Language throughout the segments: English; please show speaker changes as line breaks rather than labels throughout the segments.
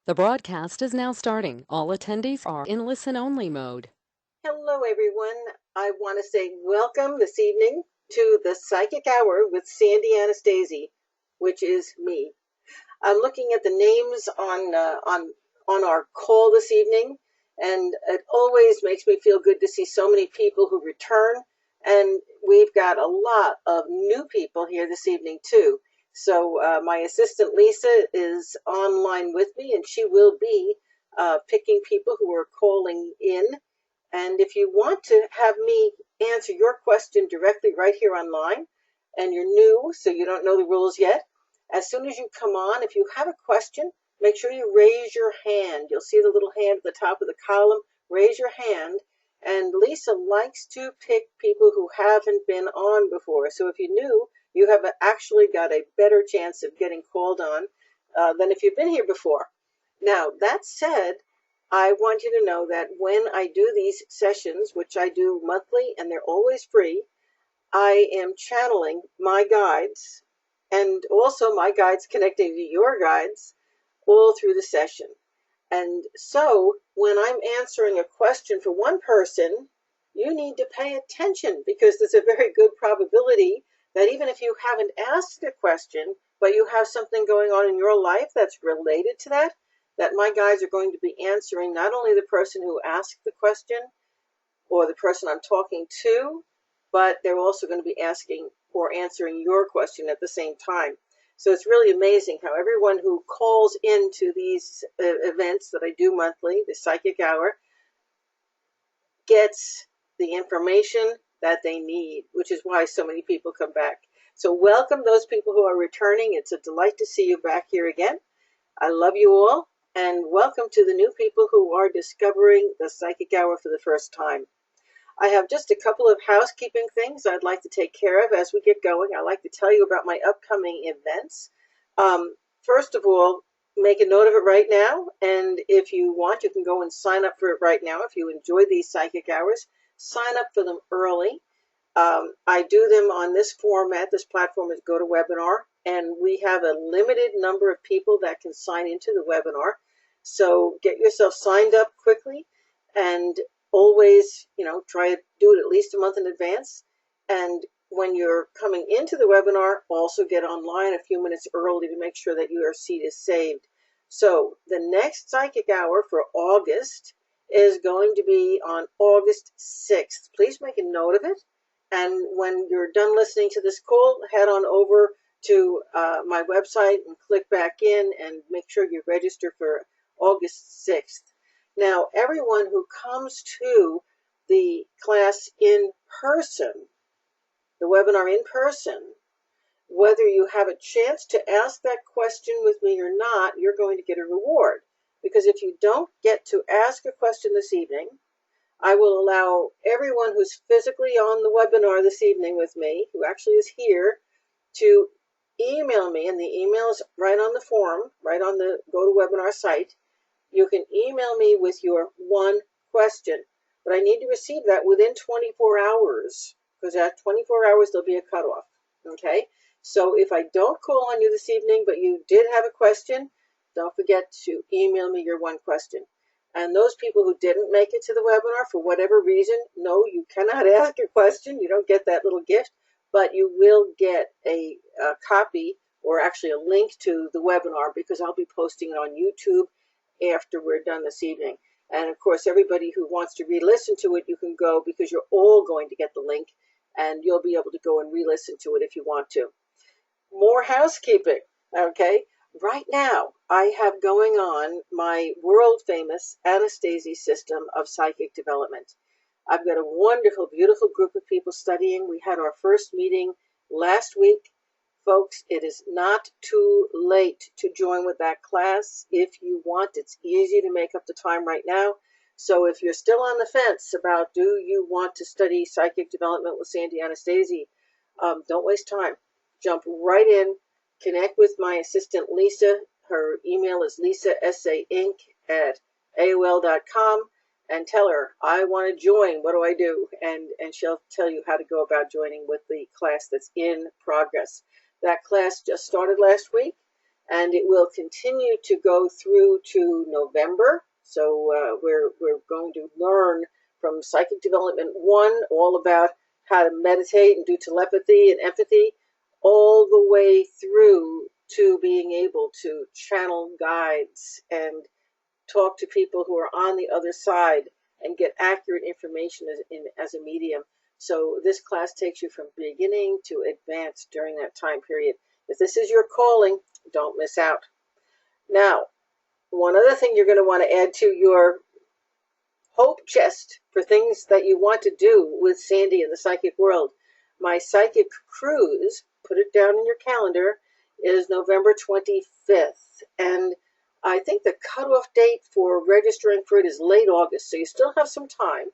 The broadcast is now starting. All attendees are in listen-only mode.
Hello, everyone. I want to say welcome this evening to the Psychic Hour with Sandy Anastasi, which is me. I'm looking at the names on our call this evening, and it always makes me feel good to see so many people who return. And we've got a lot of new people here this evening too. So my assistant Lisa is online with me, and she will be picking people who are calling in. And if you want to have me answer your question directly right here online, and you're new, so you don't know the rules yet, as soon as you come on, if you have a question, make sure you raise your hand. You'll see the little hand at the top of the column. Raise your hand. And Lisa likes to pick people who haven't been on before. So if you're new, you have actually got a better chance of getting called on than if you've been here before. Now, that said, I want you to know that when I do these sessions, which I do monthly and they're always free, I am channeling my guides and also my guides connecting to your guides all through the session. And so when I'm answering a question for one person, you need to pay attention because there's a very good probability that even if you haven't asked a question, but you have something going on in your life that's related to that, that my guides are going to be answering not only the person who asked the question or the person I'm talking to, but they're also going to be asking or answering your question at the same time. So it's really amazing how everyone who calls into these events that I do monthly, the Psychic Hour, gets the information that they need, which is why so many people come back. So welcome those people who are returning. It's a delight to see you back here again. I love you all, and welcome to the new people who are discovering the Psychic Hour for the first time. I have just a couple of housekeeping things I'd like to take care of as we get going. I'd like to tell you about my upcoming events. First of all, make a note of it right now, and if you want, you can go and sign up for it right now. If you enjoy these Psychic Hours, sign up for them early. I do them on this format. This platform is GoToWebinar, and we have a limited number of people that can sign into the webinar. So get yourself signed up quickly, and always, try to do it at least a month in advance. And when you're coming into the webinar, also get online a few minutes early to make sure that your seat is saved. So the next Psychic Hour for August is going to be on August 6th. Please make a note of it. And when you're done listening to this call, head on over to my website and click back in and make sure you register for August 6th. Now, everyone who comes to the class in person, the webinar in person, whether you have a chance to ask that question with me or not, you're going to get a reward. Because if you don't get to ask a question this evening, I will allow everyone who's physically on the webinar this evening with me, who actually is here, to email me, and the email is right on the form, right on the GoToWebinar site. You can email me with your one question, but I need to receive that within 24 hours, because at 24 hours there'll be a cutoff, okay? So if I don't call on you this evening, but you did have a question, don't forget to email me your one question. And those people who didn't make it to the webinar for whatever reason, no, you cannot ask a question. You don't get that little gift, but you will get a copy, or actually a link to the webinar, because I'll be posting it on YouTube after we're done this evening. And of course, everybody who wants to re-listen to it, you can go, because you're all going to get the link, and you'll be able to go and re-listen to it if you want to. More housekeeping, okay? Right now, I have going on my world-famous Anastasi system of psychic development. I've got a wonderful, beautiful group of people studying. We had our first meeting last week. Folks, it is not too late to join with that class. If you want, it's easy to make up the time right now. So if you're still on the fence about do you want to study psychic development with Sandy Anastasi, don't waste time. Jump right in. Connect with my assistant, Lisa. Her email is lisasainc@aol.com, and tell her, I want to join. What do I do? And she'll tell you how to go about joining with the class that's in progress. That class just started last week, and it will continue to go through to November. So we're going to learn from Psychic Development 1 all about how to meditate and do telepathy and empathy, all the way through to being able to channel guides and talk to people who are on the other side and get accurate information as a medium. So this class takes you from beginning to advanced during that time period. If this is your calling, don't miss out. Now, one other thing you're going to want to add to your hope chest for things that you want to do with Sandy in the psychic world. My psychic cruise, put it down in your calendar, is November 25th. And I think the cutoff date for registering for it is late August, so you still have some time.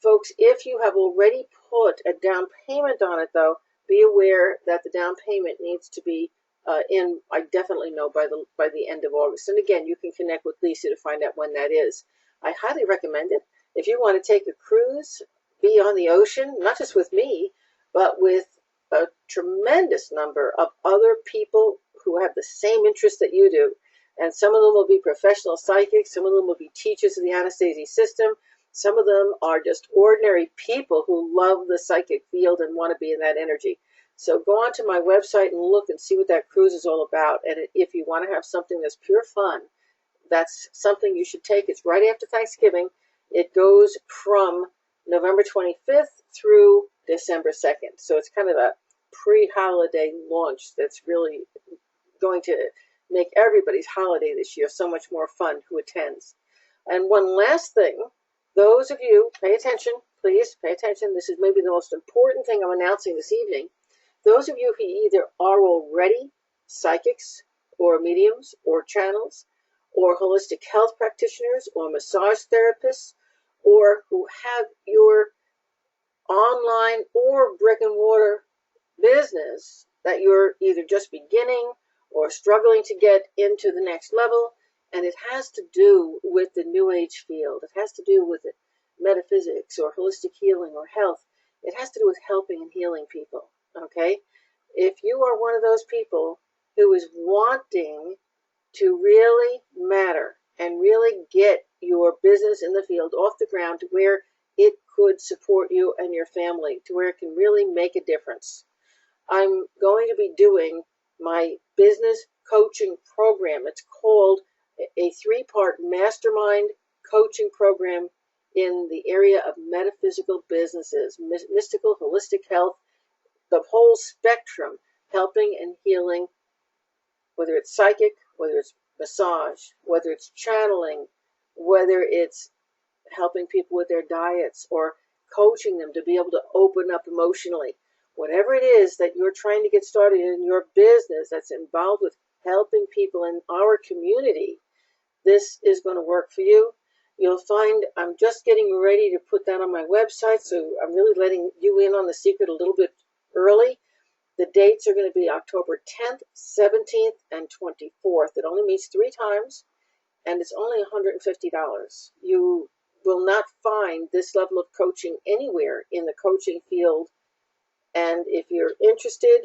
Folks, if you have already put a down payment on it, though, be aware that the down payment needs to be in, I definitely know, by the end of August. And again, you can connect with Lisa to find out when that is. I highly recommend it. If you want to take a cruise, be on the ocean, not just with me, but with a tremendous number of other people who have the same interest that you do. And some of them will be professional psychics, some of them will be teachers of the Anastasi system, some of them are just ordinary people who love the psychic field and want to be in that energy. So go onto my website and look and see what that cruise is all about. And if you want to have something that's pure fun, that's something you should take. It's right after Thanksgiving. It goes from November 25th through December 2nd. So it's kind of a pre-holiday launch that's really going to make everybody's holiday this year so much more fun who attends. And one last thing, those of you, pay attention, please pay attention. This is maybe the most important thing I'm announcing this evening. Those of you who either are already psychics or mediums or channels or holistic health practitioners or massage therapists, or who have your online or brick and mortar business that you're either just beginning or struggling to get into the next level, and it has to do with the New Age field. It has to do with it, metaphysics or holistic healing or health. It has to do with helping and healing people, okay? If you are one of those people who is wanting to really matter and really get your business in the field off the ground to where it could support you and your family, to where it can really make a difference, I'm going to be doing my business coaching program. It's called a 3-part mastermind coaching program in the area of metaphysical businesses, mystical, holistic health, the whole spectrum, helping and healing, whether it's psychic, whether it's massage, whether it's channeling, whether it's helping people with their diets or coaching them to be able to open up emotionally. Whatever it is that you're trying to get started in your business that's involved with helping people in our community, this is going to work for you. You'll find I'm just getting ready to put that on my website, so I'm really letting you in on the secret a little bit early. The dates are going to be October 10th, 17th, and 24th. It only meets 3 times, and it's only $150. You will not find this level of coaching anywhere in the coaching field. And if you're interested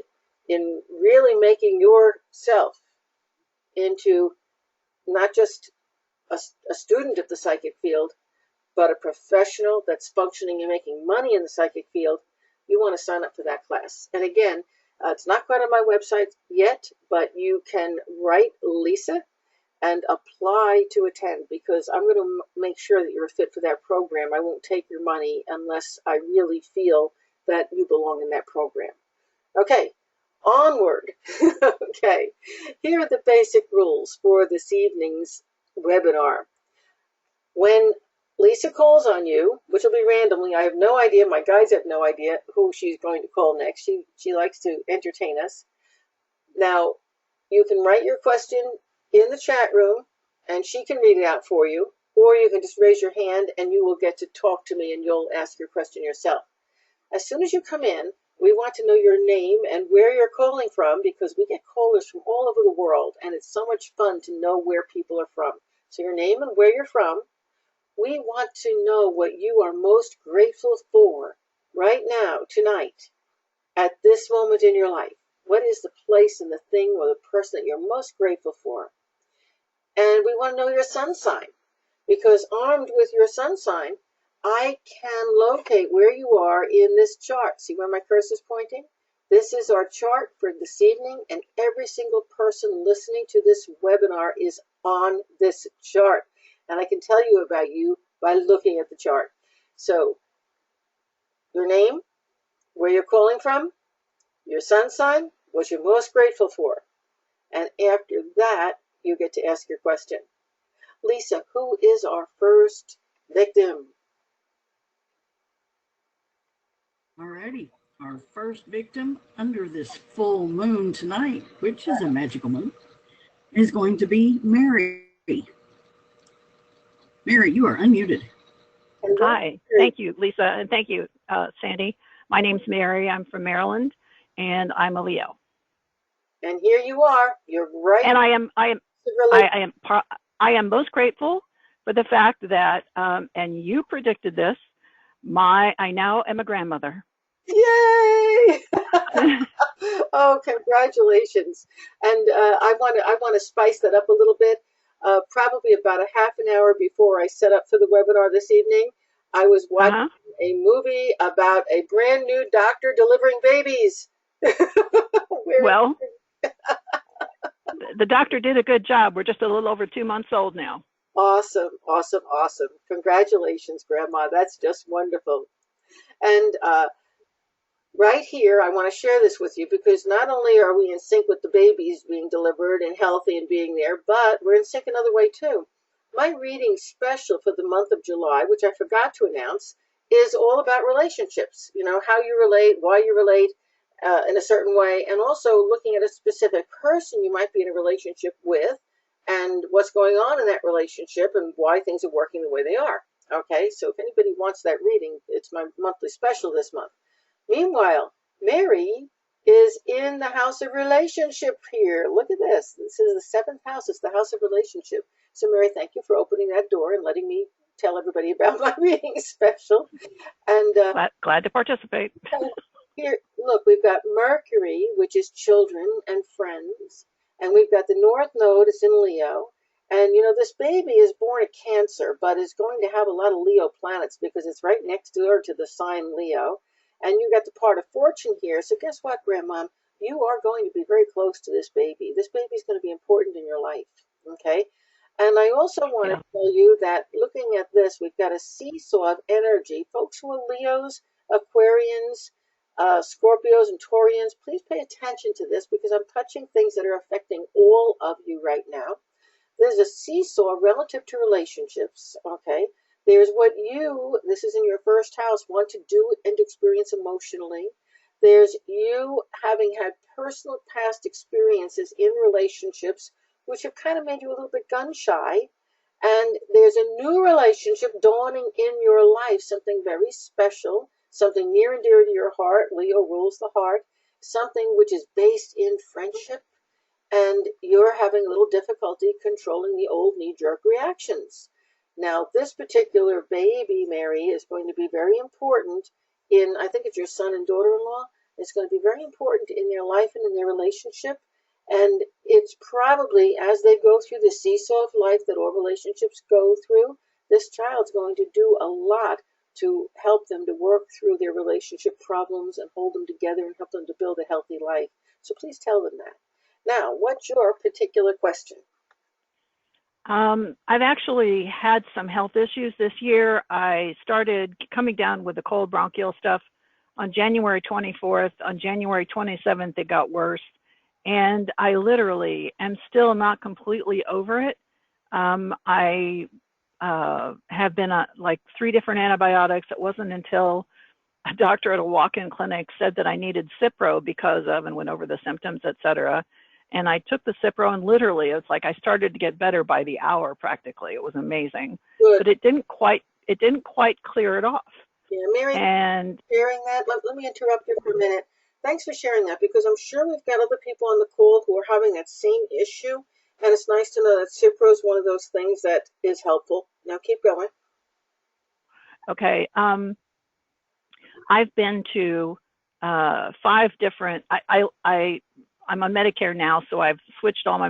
in really making yourself into not just a student of the psychic field, but a professional that's functioning and making money in the psychic field, you want to sign up for that class. And again, it's not quite on my website yet, but you can write Lisa and apply to attend, because I'm going to make sure that you're a fit for that program. I won't take your money unless I really feel that you belong in that program. Okay, onward. Okay, here are the basic rules for this evening's webinar. When Lisa calls on you, which will be randomly, I have no idea, my guides have no idea who she's going to call next. She likes to entertain us. Now, you can write your question in the chat room and she can read it out for you, or you can just raise your hand and you will get to talk to me and you'll ask your question yourself. As soon as you come in, we want to know your name and where you're calling from, because we get callers from all over the world and it's so much fun to know where people are from. So your name and where you're from. We want to know what you are most grateful for right now, tonight, at this moment in your life. What is the place and the thing or the person that you're most grateful for? And we want to know your sun sign, because armed with your sun sign, I can locate where you are in this chart. See where my cursor is pointing? This is our chart for this evening, and every single person listening to this webinar is on this chart. And I can tell you about you by looking at the chart. So, your name, where you're calling from, your sun sign, what you're most grateful for. And after that, you get to ask your question. Lisa, who is our first victim?
Alrighty, our first victim under this full moon tonight, which is a magical moon, is going to be Mary. Mary, you are unmuted.
Hi, thank you, Lisa, and thank you, Sandy. My name's Mary. I'm from Maryland, and I'm a Leo.
And here you are. You're right.
And I am most grateful for the fact that, and you predicted this. I now am a grandmother.
Yay! Oh, congratulations! And I want to spice that up a little bit. Probably about a half an hour before I set up for the webinar this evening, I was watching a movie about a brand new doctor delivering babies.
Well, the doctor did a good job. We're just a little over 2 months old now.
Awesome, awesome, awesome. Congratulations, Grandma. That's just wonderful. And right here, I want to share this with you because not only are we in sync with the babies being delivered and healthy and being there, but we're in sync another way too. My reading special for the month of July, which I forgot to announce, is all about relationships. You know, how you relate, why you relate in a certain way, and also looking at a specific person you might be in a relationship with and what's going on in that relationship and why things are working the way they are. Okay, so if anybody wants that reading, it's my monthly special this month. Meanwhile, Mary is in the house of relationship here. Look at this. This is the seventh house. It's the house of relationship. So, Mary, thank you for opening that door and letting me tell everybody about my reading special. And
glad to participate.
Here, look, we've got Mercury, which is children and friends. And we've got the North Node, it's in Leo. And, you know, this baby is born a Cancer, but is going to have a lot of Leo planets because it's right next door to the sign Leo. And you got the part of fortune here. So guess what, Grandma? You are going to be very close to this baby. This baby is going to be important in your life, okay? And I also want to tell you that looking at this, we've got a seesaw of energy. Folks who are Leos, Aquarians, Scorpios, and Taurians, please pay attention to this because I'm touching things that are affecting all of you right now. There's a seesaw relative to relationships, okay? There's what you, this is in your first house, want to do and experience emotionally. There's you having had personal past experiences in relationships which have kind of made you a little bit gun shy. And there's a new relationship dawning in your life, something very special, something near and dear to your heart. Leo rules the heart. Something which is based in friendship. And you're having a little difficulty controlling the old knee-jerk reactions. Now, this particular baby, Mary, is going to be very important in, I think it's your son and daughter-in-law. It's going to be very important in their life and in their relationship. And it's probably, as they go through the seesaw of life that all relationships go through, this child's going to do a lot to help them to work through their relationship problems and hold them together and help them to build a healthy life. So please tell them that. Now, what's your particular question?
I've actually had some health issues this year. I started coming down with the cold bronchial stuff on January 24th. On January 27th, it got worse. And I literally am still not completely over it. I have been on like 3 different antibiotics. It wasn't until a doctor at a walk-in clinic said that I needed Cipro because of, and went over the symptoms, et cetera. And I took the Cipro, and literally, it's like I started to get better by the hour practically. It was amazing.
Good.
But it didn't quite clear it off.
Yeah, Mary,
and
sharing that, let me interrupt you for a minute. Thanks for sharing that, because I'm sure we've got other people on the call who are having that same issue, and it's nice to know that Cipro is one of those things that is helpful. Now keep going.
Okay. I've been to 5 different. I'm on Medicare now, so I've switched all my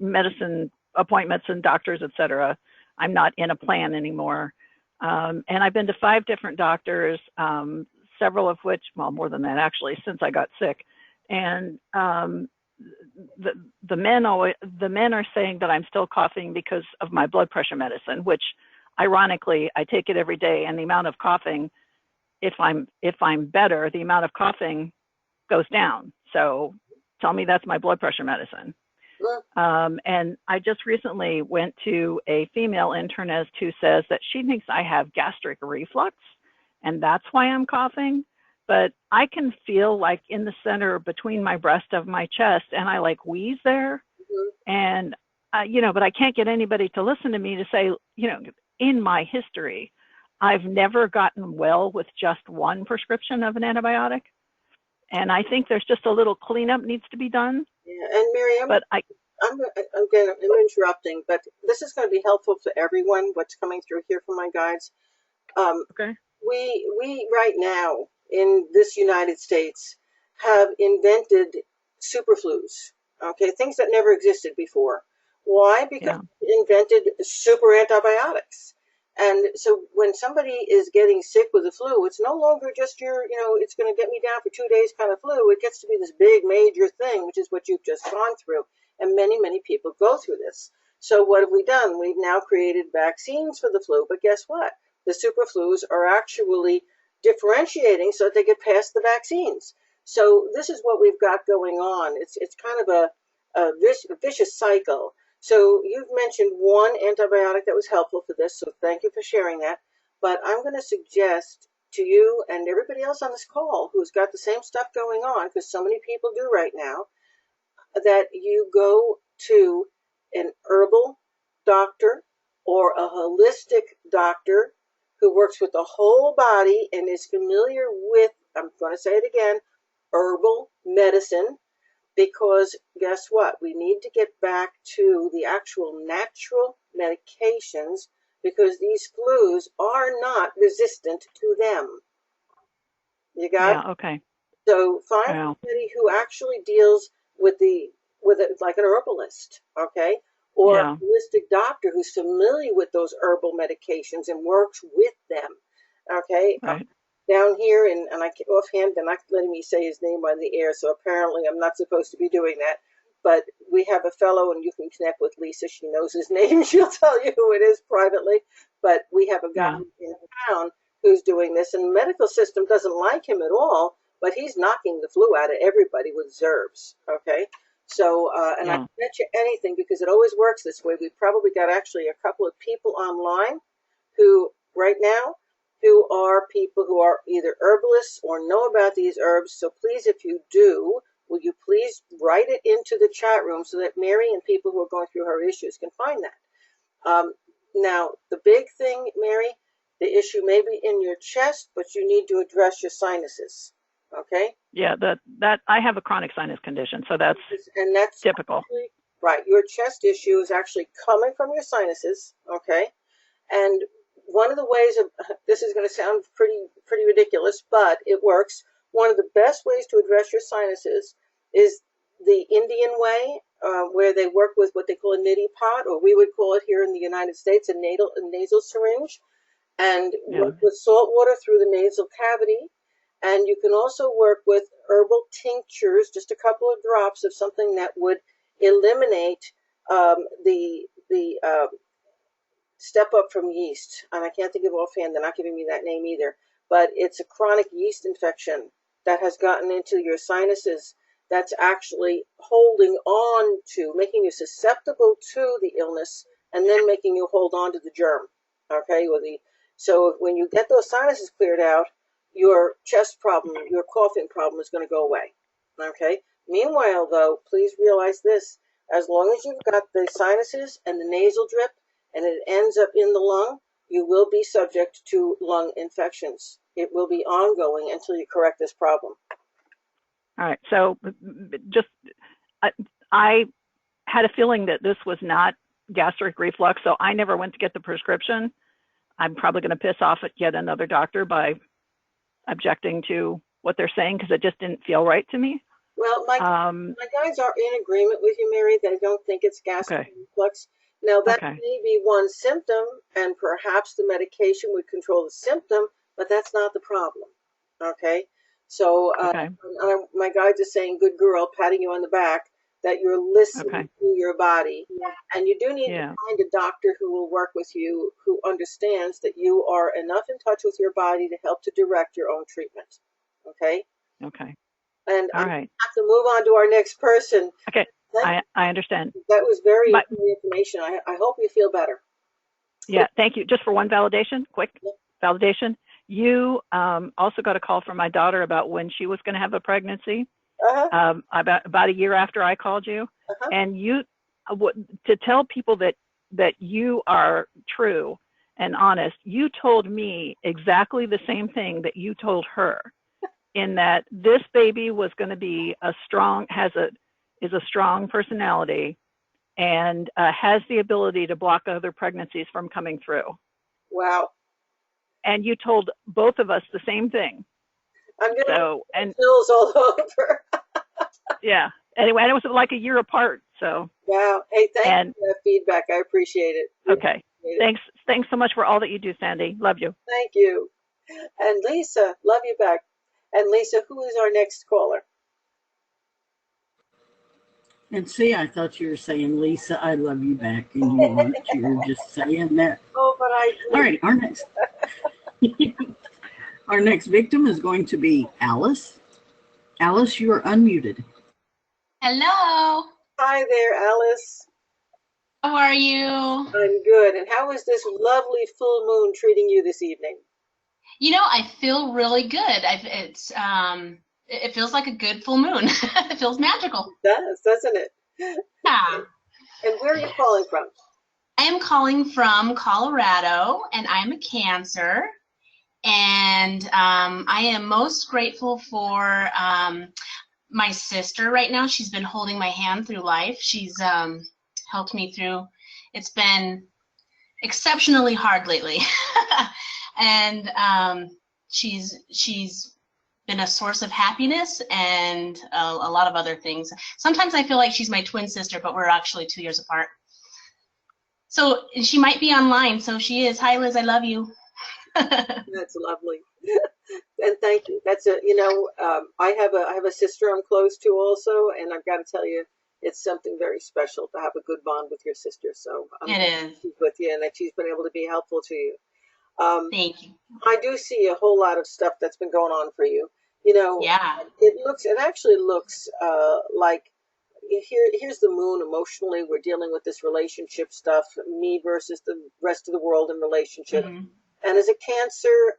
medicine appointments and doctors, et cetera. I'm not in a plan anymore. And I've been to 5 different doctors, several of which, well, more than that actually, since I got sick. And the men are saying that I'm still coughing because of my blood pressure medicine, which ironically I take it every day, and the amount of coughing, if I'm better, the amount of coughing goes down. So tell me that's my blood pressure medicine. And I just recently went to a female internist who says that she thinks I have gastric reflux, and that's why I'm coughing. But I can feel like in the center between my breast of my chest, and I like wheeze there. And, but I can't get anybody to listen to me to say, in my history, I've never gotten well with just one prescription of an antibiotic. And I think there's just a little cleanup needs to be done.
Yeah, and Miriam,
but
I'm interrupting, but this is going to be helpful to everyone, what's coming through here from my guides.
Okay.
We right now in this United States have invented superflus, okay, things that never existed before. Why? Because we invented super antibiotics. And so when somebody is getting sick with the flu, it's no longer just it's going to get me down for 2 days kind of flu. It gets to be this big major thing, which is what you've just gone through. And many, many people go through this. So what have we done? We've now created vaccines for the flu. But guess what? The superflus are actually differentiating so that they get past the vaccines. So this is what we've got going on. It's kind of a vicious cycle. So you've mentioned one antibiotic that was helpful for this, so thank you for sharing that. But I'm going to suggest to you and everybody else on this call who's got the same stuff going on, because so many people do right now, that you go to an herbal doctor or a holistic doctor who works with the whole body and is familiar with, I'm going to say it again, herbal medicine. Because guess what? We need to get back to the actual natural medications, because these flus are not resistant to them. You got it?
Yeah, okay.
So find somebody who actually deals with it like an herbalist, okay? Or a holistic doctor who's familiar with those herbal medications and works with them, okay?
Right.
Down here, and offhand, they're not letting me say his name on the air, so apparently I'm not supposed to be doing that. But we have a fellow, and you can connect with Lisa. She knows his name. She'll tell you who it is privately. But we have a guy in town who's doing this, and the medical system doesn't like him at all, but he's knocking the flu out of everybody with herbs, okay? So, and I can bet you anything, because it always works this way. We've probably got actually a couple of people online who, right now, who are people who are either herbalists or know about these herbs. So please, if you do, will you please write it into the chat room so that Mary and people who are going through her issues can find that. Now, the big thing, Mary, the issue may be in your chest, but you need to address your sinuses, okay?
Yeah, that I have a chronic sinus condition, so that's typical.
Actually, right, your chest issue is actually coming from your sinuses, okay? And one of the ways of, this is going to sound pretty ridiculous, but it works. One of the best ways to address your sinuses is the Indian way, where they work with what they call a nitty pot, or we would call it here in the United States a nasal syringe, and work with salt water through the nasal cavity. And you can also work with herbal tinctures, just a couple of drops of something that would eliminate the step up from yeast. And I can't think of offhand, they're not giving me that name either. But it's a chronic yeast infection that has gotten into your sinuses that's actually holding on to, making you susceptible to the illness, and then making you hold on to the germ. Okay? So when you get those sinuses cleared out, your chest problem, your coughing problem is going to go away. Okay? Meanwhile, though, please realize this. As long as you've got the sinuses and the nasal drip, and it ends up in the lung, you will be subject to lung infections. It will be ongoing until you correct this problem.
All right. So I had a feeling that this was not gastric reflux, so I never went to get the prescription. I'm probably going to piss off at yet another doctor by objecting to what they're saying because it just didn't feel right to me.
Well, my guides are in agreement with you, Mary. They don't think it's gastric
Okay.
reflux. Now, that
Okay.
may be one symptom, and perhaps the medication would control the symptom, but that's not the problem. Okay? So,
Okay.
my guides are saying, good girl, patting you on the back, that you're listening
Okay.
to your body. And you do need to
Yeah.
find a doctor who will work with you, who understands that you are enough in touch with your body to help to direct your own treatment. Okay?
Okay.
And
All
I'm
right.
have to move on to our next person.
Okay.
Thank
I understand.
you. That was very
But
important information. I hope you feel better.
yeah, thank you. Just for one validation, quick validation. You also got a call from my daughter about when she was going to have a pregnancy.
Uh-huh.
About a year after I called you,
Uh-huh.
and you to tell people that you are true and honest. You told me exactly the same thing that you told her, in that this baby was going to be is a strong personality and has the ability to block other pregnancies from coming through.
Wow.
And you told both of us the same thing.
I'm getting
So, and
chills all over.
yeah, anyway, and it was like a year apart. So,
Wow. Hey, thank
and
you for that feedback. I appreciate it.
okay,
Appreciate it.
thanks so much for all that you do, Sandy. Love you.
Thank you. And Lisa, love you back. And Lisa, who is our next caller?
And see, I thought you were saying, Lisa, I love you back, and you weren't. You were just saying that.
Oh, but I do.
All right, our next victim is going to be Alice. Alice, you are unmuted.
Hello.
Hi there, Alice.
How are you?
I'm good. And how is this lovely full moon treating you this evening?
You know, I feel really good. It feels like a good full moon. It feels magical.
It does, doesn't it?
Yeah.
And where are you calling from?
I am calling from Colorado, and I'm a Cancer. And I am most grateful for my sister right now. She's been holding my hand through life. She's helped me through. It's been exceptionally hard lately. And she's been a source of happiness and a lot of other things. Sometimes I feel like she's my twin sister, but we're actually 2 years apart. So she might be online, so she is. Hi, Liz, I love you.
That's lovely. And thank you. That's I have a sister I'm close to also, and I've got to tell you, it's something very special to have a good bond with your sister. So I'm
It is.
with you, and that she's been able to be helpful to you.
Thank you.
I do see a whole lot of stuff that's been going on for you. You know,
Yeah.
it actually looks like here's the moon emotionally. We're dealing with this relationship stuff, me versus the rest of the world in relationship.
Mm-hmm.
And as a Cancer,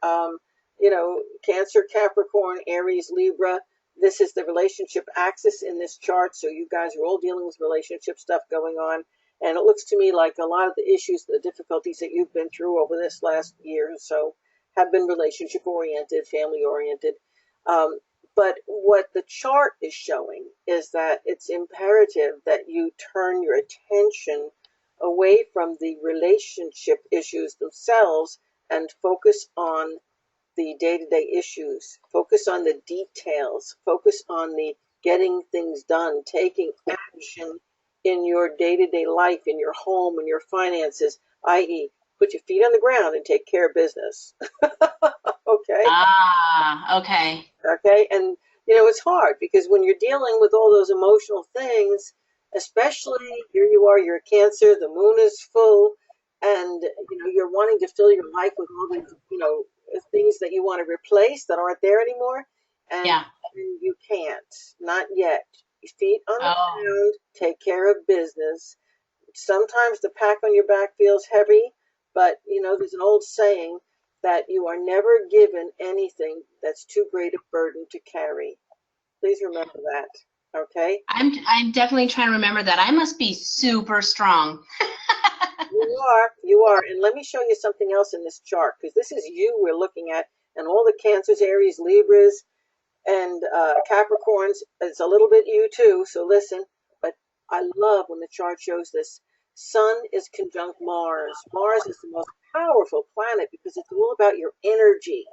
Cancer, Capricorn, Aries, Libra, this is the relationship axis in this chart. So you guys are all dealing with relationship stuff going on. And it looks to me like a lot of the issues, the difficulties that you've been through over this last year or so have been relationship oriented, family oriented. But what the chart is showing is that it's imperative that you turn your attention away from the relationship issues themselves and focus on the day-to-day issues, focus on the details, focus on the getting things done, taking action in your day-to-day life, in your home, in your finances, i.e., put your feet on the ground and take care of business. Okay?
Ah, okay.
Okay? And, it's hard because when you're dealing with all those emotional things, especially here you are, you're a Cancer, the moon is full, and, you're wanting to fill your life with all these, things that you want to replace that aren't there anymore. And
Yeah.
you can't. Not yet. Feet on the
Oh.
ground, take care of business. Sometimes the pack on your back feels heavy, but there's an old saying that you are never given anything that's too great a burden to carry. Please remember that. Okay?
I'm definitely trying to remember that. I must be super strong.
You are. And let me show you something else in this chart, because this is you we're looking at, and all the Cancers, Aries, Libras, and Capricorns. It's a little bit you too, so listen. But I love when the chart shows this. Sun is conjunct Mars. Mars is the most powerful planet because it's all about your energy.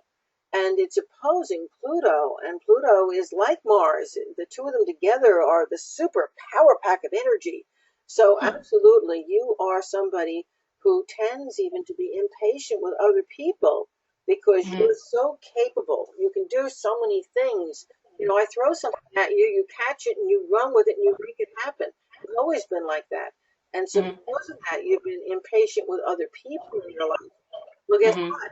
and it's opposing Pluto, and Pluto is like Mars. The two of them together are the super power pack of energy. So absolutely, you are somebody who tends even to be impatient with other people because you're so capable. You can do so many things. You know, I throw something at you, you catch it, and you run with it, and you make it happen. It's always been like that. And so because of that, you've been impatient with other people in your life. Well, guess what?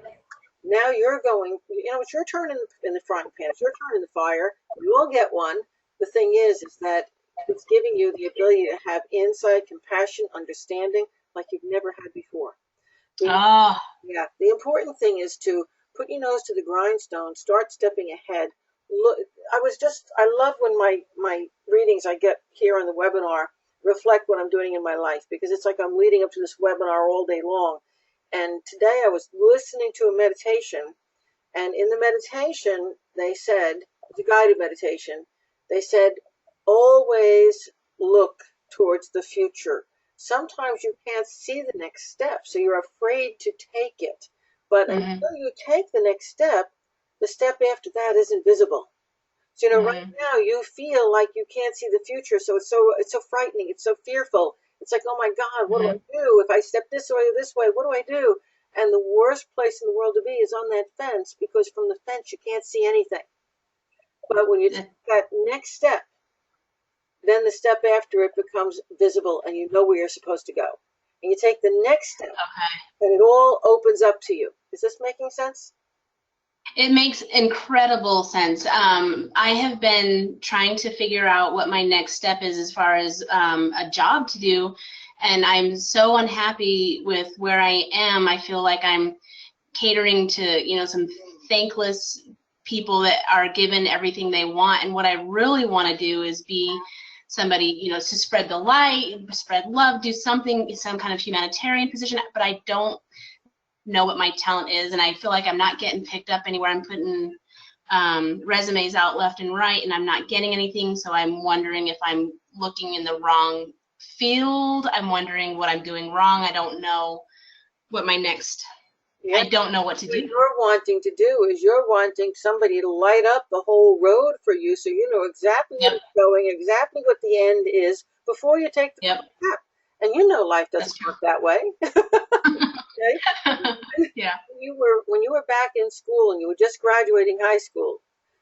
Now you're going, you know, it's your turn in the frying pan. It's your turn in the fire. You will get one. The thing is that it's giving you the ability to have insight, compassion, understanding like you've never had before.
Oh.
Yeah, the important thing is to put your nose to the grindstone, start stepping ahead. Look, I love when my readings I get here on the webinar reflect what I'm doing in my life, because it's like I'm leading up to this webinar all day long. And today I was listening to a meditation, and in the meditation, they said, it's a guided meditation, they said, always look towards the future. Sometimes you can't see the next step, so you're afraid to take it. But until you take the next step, the step after that isn't visible. So, you know, right now you feel like you can't see the future, so it's so frightening, it's so fearful. It's like, oh my God, what do I do? If I step this way or this way, what do I do? And the worst place in the world to be is on that fence, because from the fence you can't see anything. But when you take that next step, then the step after it becomes visible and you know where you're supposed to go. And you take the next step, and it all opens up to you. Is this making sense?
It makes incredible sense. I have been trying to figure out what my next step is as far as a job to do, and I'm so unhappy with where I am. I feel like I'm catering to, you know, some thankless people that are given everything they want, and what I really want to do is be somebody, you know, to spread the light, spread love, do something, some kind of humanitarian position, but I don't know what my talent is, and I feel like I'm not getting picked up anywhere. I'm putting resumes out left and right, and I'm not getting anything, so I'm wondering if I'm looking in the wrong field. I'm wondering what I'm doing wrong. I don't know what my next, I don't know what to do.
What you're wanting to do is you're wanting somebody to light up the whole road for you, so you know exactly where it's going, exactly what the end is before you take the first step. And you know life doesn't work that way. Okay? When you were back in school and you were just graduating high school,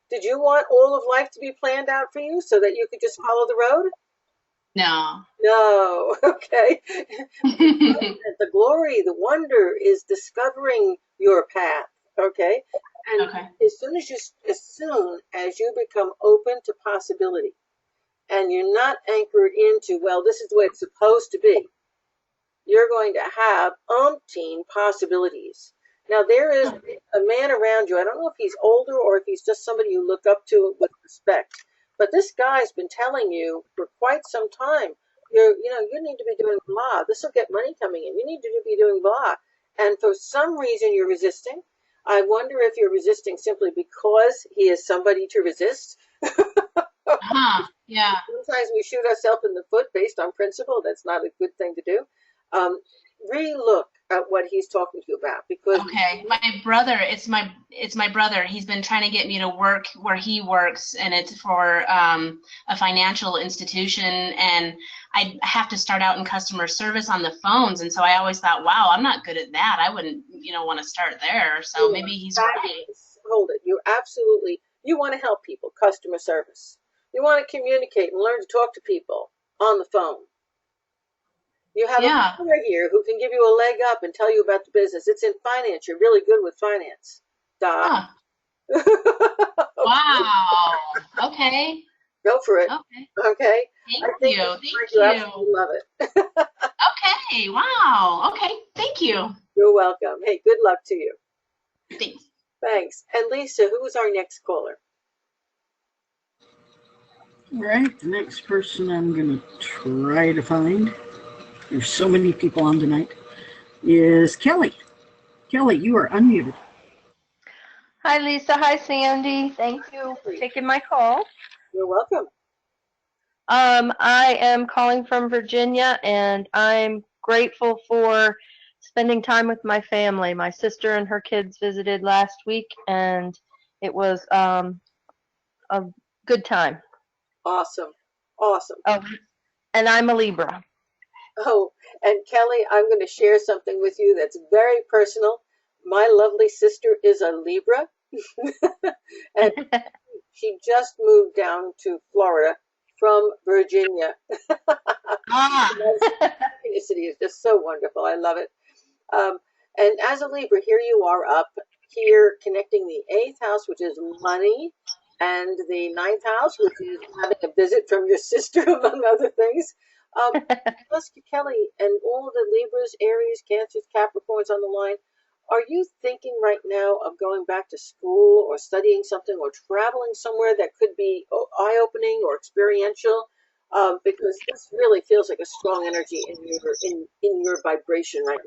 did you want all of life to be planned out for you so that you could just follow the road?
No.
No. Okay. The glory, the wonder is discovering your path. Okay. And as soon as you become open to possibility, and you're not anchored into, well, this is the way it's supposed to be, you're going to have umpteen possibilities. Now, there is a man around you. I don't know if he's older or if he's just somebody you look up to with respect. But this guy's been telling you for quite some time, you need to be doing blah. This will get money coming in. You need to be doing blah. And for some reason, you're resisting. I wonder if you're resisting simply because he is somebody to resist.
Yeah.
Sometimes we shoot ourselves in the foot based on principle. That's not a good thing to do. Re-look at what he's talking to you about, because
my brother, it's my brother. He's been trying to get me to work where he works, and it's for a financial institution, and I have to start out in customer service on the phones, and so I always thought, wow, I'm not good at that. I wouldn't, want to start there. So maybe he's right.
Hold it. You want to help people, customer service. You want to communicate and learn to talk to people on the phone. You have a partner here who can give you a leg up and tell you about the business. It's in finance. You're really good with finance. Wow.
Okay.
Go for it. Okay.
Thank you.
You absolutely love it.
Okay. Wow. Okay. Thank you.
You're welcome. Hey, good luck to you.
Thanks.
Thanks. And Lisa, who is our next caller?
All right. The next person I'm going to try to find, there's so many people on tonight, is Kelly. Kelly, you are unmuted.
Hi, Lisa. Hi, Sandy. Thank you for taking my call.
You're welcome.
I am calling from Virginia, and I'm grateful for spending time with my family. My sister and her kids visited last week, and it was a good time.
Awesome. Awesome.
Oh, and I'm a Libra.
Oh, and Kelly, I'm going to share something with you that's very personal. My lovely sister is a Libra, and she just moved down to Florida from Virginia.
Ah.
The city is just so wonderful. I love it. And as a Libra, here you are up here connecting the 8th house, which is money, and the 9th house, which is having a visit from your sister, among other things. Ask you, Kelly, and all of the Libras, Aries, Cancers, Capricorns on the line, are you thinking right now of going back to school or studying something or traveling somewhere that could be eye-opening or experiential? Because this really feels like a strong energy in your vibration right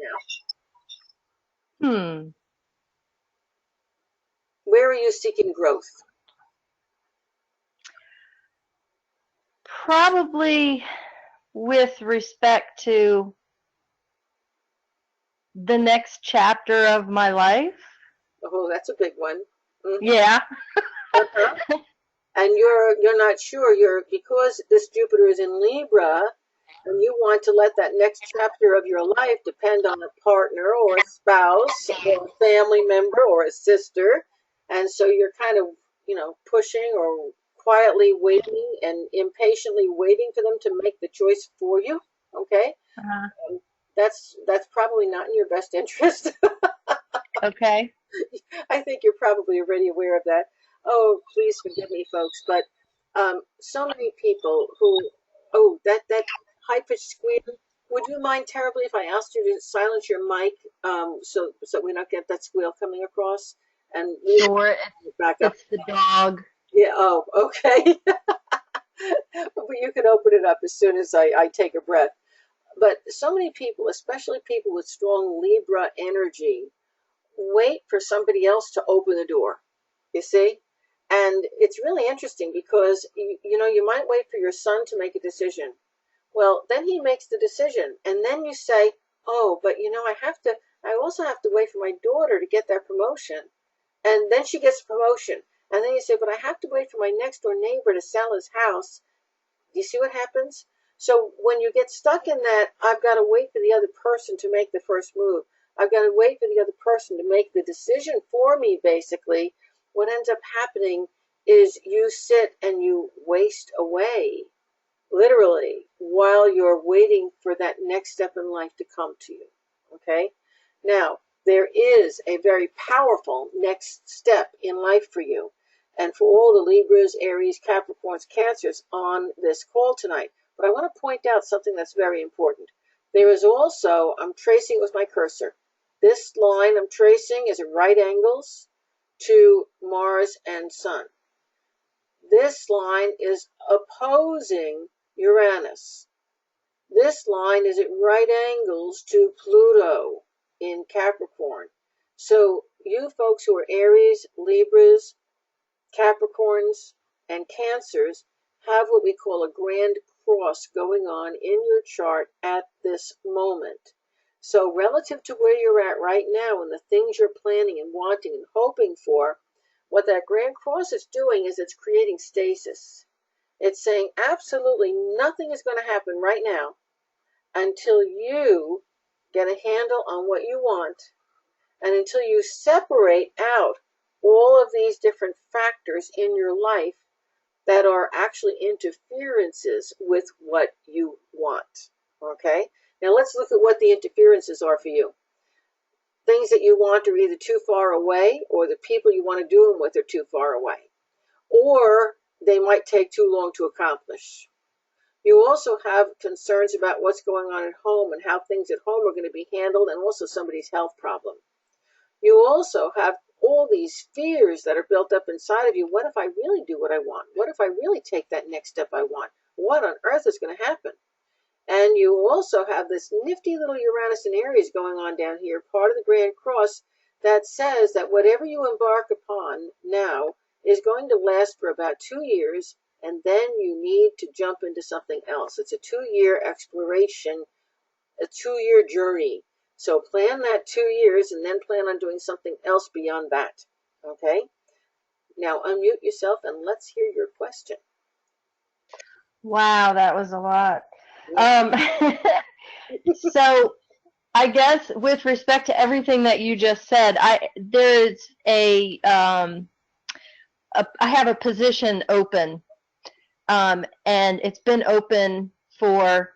now. Where are you seeking growth?
Probably with respect to the next chapter of my life.
Oh, that's a big one. Mm-hmm.
Yeah.
Uh-huh. And you're not sure, because this Jupiter is in Libra, and you want to let that next chapter of your life depend on a partner or a spouse or a family member or a sister. And so you're kind of, pushing or quietly waiting and impatiently waiting for them to make the choice for you. Okay.
Uh-huh.
That's probably not in your best interest.
Okay.
I think you're probably already aware of that. Oh, please forgive me, folks, but so many people who, that high-pitched squeal, would you mind terribly if I asked you to silence your mic, so we don't get that squeal coming across? And
Sure.
Back up.
It's the dog.
Yeah, oh, okay. But you can open it up as soon as I take a breath. But so many people, especially people with strong Libra energy, wait for somebody else to open the door, you see? And it's really interesting because, you might wait for your son to make a decision. Well, then he makes the decision. And then you say, oh, but I also have to wait for my daughter to get that promotion. And then she gets promotion. And then you say, but I have to wait for my next door neighbor to sell his house. Do you see what happens? So when you get stuck in that, I've got to wait for the other person to make the first move. I've got to wait for the other person to make the decision for me, basically. What ends up happening is you sit and you waste away, literally, while you're waiting for that next step in life to come to you. Okay? Now, there is a very powerful next step in life for you. And for all the Libras, Aries, Capricorns, Cancers on this call tonight. But I want to point out something that's very important. There is also, I'm tracing with my cursor. This line I'm tracing is at right angles to Mars and Sun. This line is opposing Uranus. This line is at right angles to Pluto in Capricorn. So you folks who are Aries, Libras, Capricorns, and Cancers have what we call a grand cross going on in your chart at this moment. So relative to where you're at right now and the things you're planning and wanting and hoping for, what that grand cross is doing is it's creating stasis. It's saying absolutely nothing is going to happen right now until you get a handle on what you want and until you separate out all of these different factors in your life that are actually interferences with what you want. Okay? Now let's look at what the interferences are for you. Things that you want are either too far away, or the people you want to do them with are too far away, or they might take too long to accomplish. You also have concerns about what's going on at home and how things at home are going to be handled, and also somebody's health problem. You also have all these fears that are built up inside of you. What if I really do what I want? What if I really take that next step I want? What on earth is going to happen? And you also have this nifty little Uranus and Aries going on down here, part of the Grand Cross, that says that whatever you embark upon now is going to last for about 2 years, and then you need to jump into something else. It's a 2-year exploration, a 2-year journey So plan that 2 years and then plan on doing something else beyond that. Okay? Now unmute yourself and let's hear your question.
Wow, that was a lot.
Yeah.
So I guess with respect to everything that you just said, there's I have a position open, and it's been open for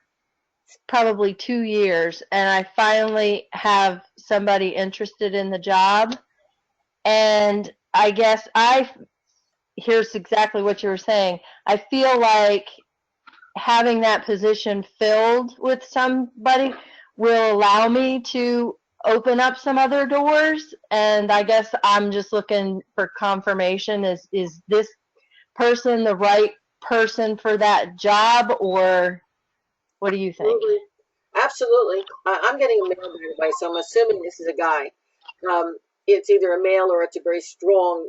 probably 2 years, and I finally have somebody interested in the job. And I guess here's exactly what you were saying. I feel like having that position filled with somebody will allow me to open up some other doors. And I guess I'm just looking for confirmation. Is this person the right person for that job, or what do you think?
Absolutely. Absolutely. I'm getting a male, by the way, so I'm assuming this is a guy. It's either a male or it's a very strong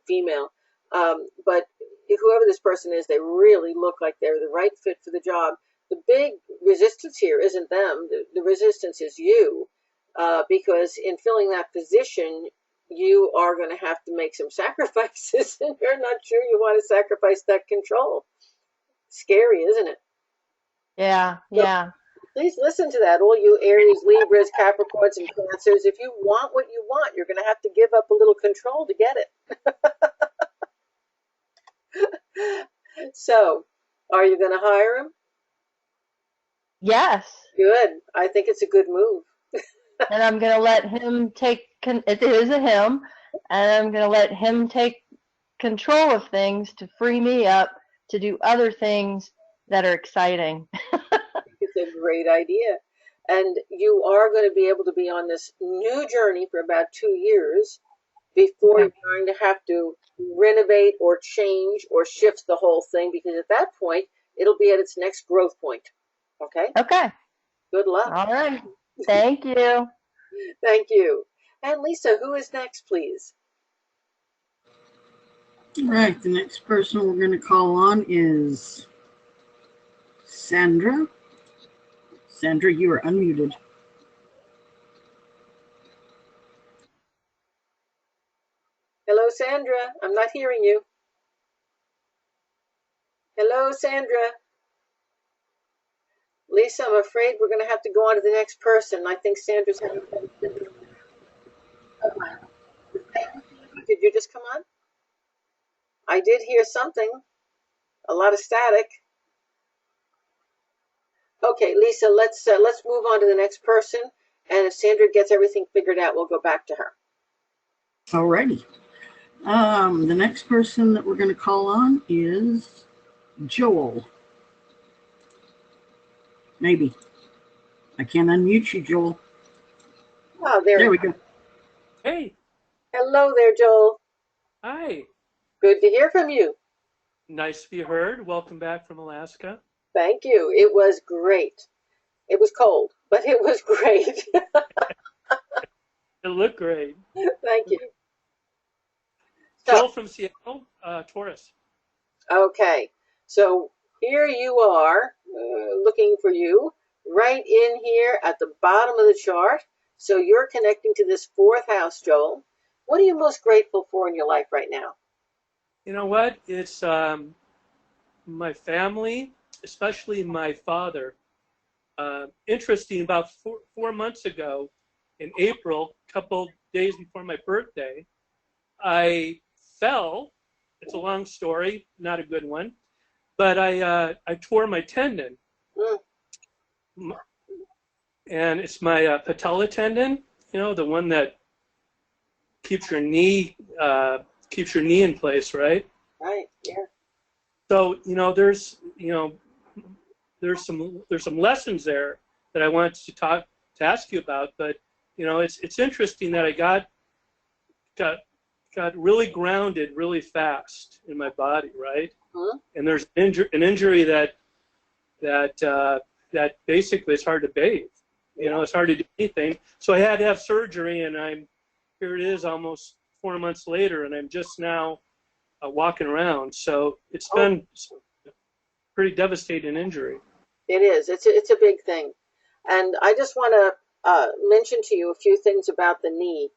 female. But whoever this person is, they really look like they're the right fit for the job. The big resistance here isn't them. The resistance is you, because in filling that position, you are going to have to make some sacrifices, and you're not sure you want to sacrifice that control. Scary, isn't it?
Yeah,
So
yeah.
please listen to that, all you Aries, Libras, Capricorns, and Cancers. If you want what you want, you're going to have to give up a little control to get it. So, are you going to hire him?
Yes.
Good. I think it's a good move.
And I'm going to let him it is a him, and I'm going to let him take control of things to free me up to do other things that are exciting.
It's a great idea. And you are going to be able to be on this new journey for about 2 years before
Okay.
you're going to have to renovate or change or shift the whole thing, because at that point, it'll be at its next growth point. Okay?
Okay.
Good luck.
All right. Thank you.
Thank you. And Lisa, who is next, please?
All right, the next person we're going to call on is Sandra. Sandra, you are unmuted.
Hello, Sandra. I'm not hearing you. Hello, Sandra. Lisa, I'm afraid we're going to have to go on to the next person. I think Sandra's having. Did you just come on? I did hear something. A lot of static. Okay, Lisa, let's move on to the next person. And if Sandra gets everything figured out, we'll go back to her.
Alrighty. The next person that we're going to call on is Joel. Maybe. I can't unmute you, Joel.
Oh,
There we go.
Hey,
Hello there, Joel.
hi.
Good to hear from you.
Nice to be heard. Welcome back from Alaska.
Thank you. It was great. It was cold, but it was great.
It looked great.
Thank you.
Joel from Seattle, Taurus.
Okay, so here you are, looking for you, right in here at the bottom of the chart. So you're connecting to this fourth house, Joel. What are you most grateful for in your life right now?
You know what? It's my family, especially my father. Interesting, about 4 months ago, in April, a couple days before my birthday, I fell. It's a long story, not a good one, but I tore my tendon.
Mm.
And it's my patella tendon, the one that keeps your knee in place, right?
Right, yeah.
So there's some lessons there that I wanted to ask you about, but it's interesting that I got really grounded really fast in my body, right?
Mm-hmm.
And there's an injury that basically it's hard to bathe. It's hard to do anything. So I had to have surgery, and here it is almost 4 months later, and I'm just now walking around. So it's been a pretty devastating injury.
It is. It's a big thing. And I just want to mention to you a few things about the knee.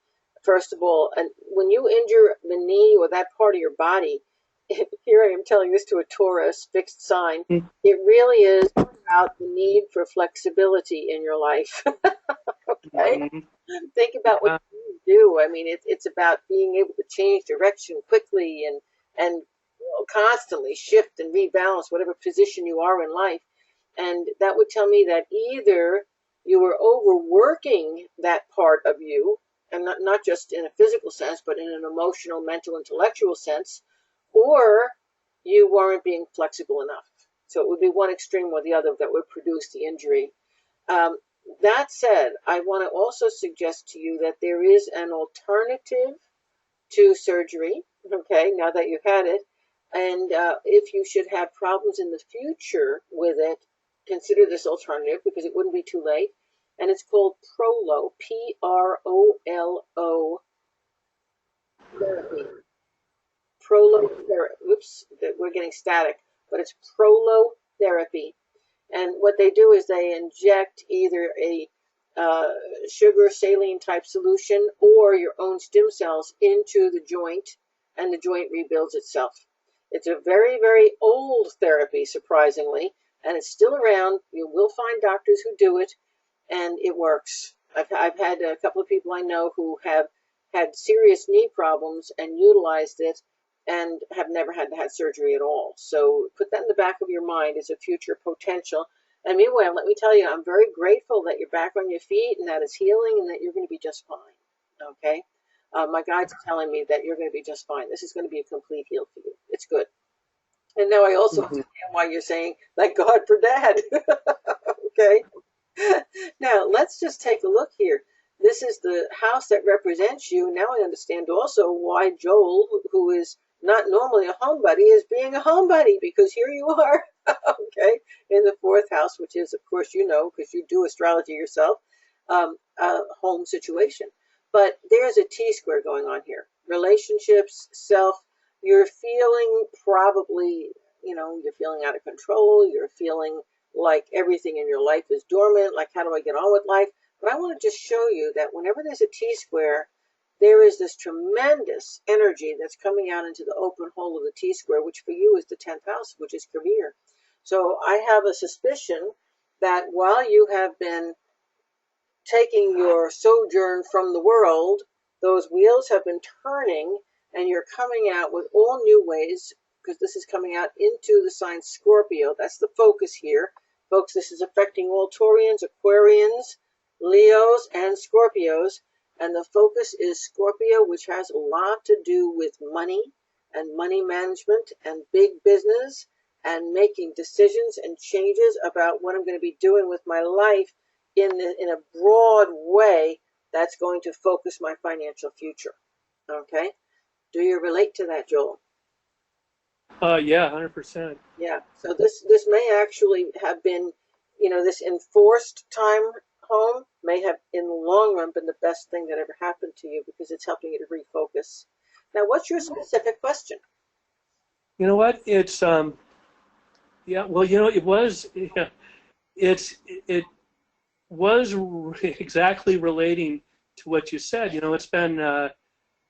First of all, and when you injure the knee or that part of your body, here I am telling this to a Taurus fixed sign, it really is about the need for flexibility in your life. Okay?
Mm-hmm.
Think about what
Yeah.
you do. I mean, it's about being able to change direction quickly and constantly shift and rebalance whatever position you are in life. And that would tell me that either you were overworking that part of you, and not just in a physical sense, but in an emotional, mental, intellectual sense, or you weren't being flexible enough. So it would be one extreme or the other that would produce the injury. Um, that said, I want to also suggest to you that there is an alternative to surgery, okay, now that you've had it. And if you should have problems in the future with it, consider this alternative because it wouldn't be too late. And it's called Prolo, Prolo therapy. Prolotherapy. Oops, we're getting static, but it's prolotherapy. And what they do is they inject either a sugar saline type solution or your own stem cells into the joint, and the joint rebuilds itself. It's a very, very old therapy, surprisingly, and it's still around. You will find doctors who do it, and it works. I've had a couple of people I know who have had serious knee problems and utilized it and have never had to have surgery at all. So put that in the back of your mind as a future potential. And meanwhile, let me tell you, I'm very grateful that you're back on your feet and that it's healing and that you're going to be just fine. Okay? My guide's telling me that you're going to be just fine. This is going to be a complete heal for you. It's good. And now I also
Mm-hmm.
understand why you're saying, thank God for Dad. Okay? Now, let's just take a look here. This is the house that represents you. Now I understand also why Joel, who is not normally a homebody, is being a homebody, because here you are, okay, in the fourth house, which is, of course, you know, because you do astrology yourself, a home situation. But there's a T-square going on here. Relationships, self, you're feeling probably, you know, you're feeling out of control. You're feeling like everything in your life is dormant, like how do I get on with life? But I want to just show you that whenever there's a T-square, there is this tremendous energy that's coming out into the open hole of the T-square, which for you is the 10th house, which is career. So I have a suspicion that while you have been taking your sojourn from the world, those wheels have been turning and you're coming out with all new ways, because this is coming out into the sign Scorpio. That's the focus here. Folks, this is affecting all Taurians, Aquarians, Leos, and Scorpios. And the focus is Scorpio, which has a lot to do with money and money management and big business and making decisions and changes about what I'm going to be doing with my life in a broad way that's going to focus my financial future. Okay? Do you relate to that, Joel?
Yeah, 100%.
Yeah. So this may actually have been, you know, this enforced time home may have in the long run been the best thing that ever happened to you because it's helping you to refocus. Now, what's your specific question?
You know what? It's yeah. Well, you know, it was. Yeah, it was exactly relating to what you said. You know, it's been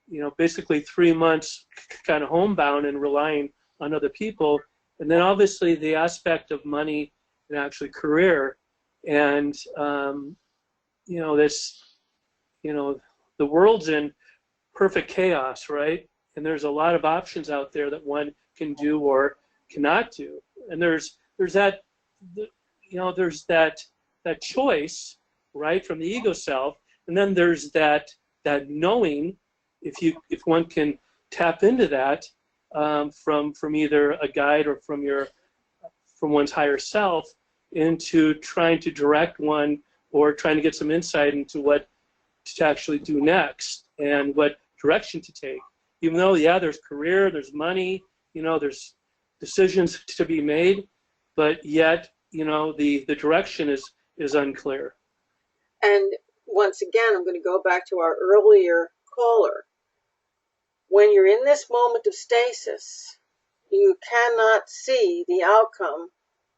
you know, basically 3 months kind of homebound and relying on other people, and then obviously the aspect of money and actually career, and you know, this, you know, the world's in perfect chaos, right? And there's a lot of options out there that one can do or cannot do. And there's that, you know, there's that choice, right, from the ego self, and then there's that knowing, if one can tap into that from either a guide or from one's higher self, into trying to direct one or trying to get some insight into what to actually do next and what direction to take. Even though, yeah, there's career, there's money, you know, there's decisions to be made, but yet, you know, the direction is unclear.
And once again, I'm going to go back to our earlier caller. When you're in this moment of stasis, you cannot see the outcome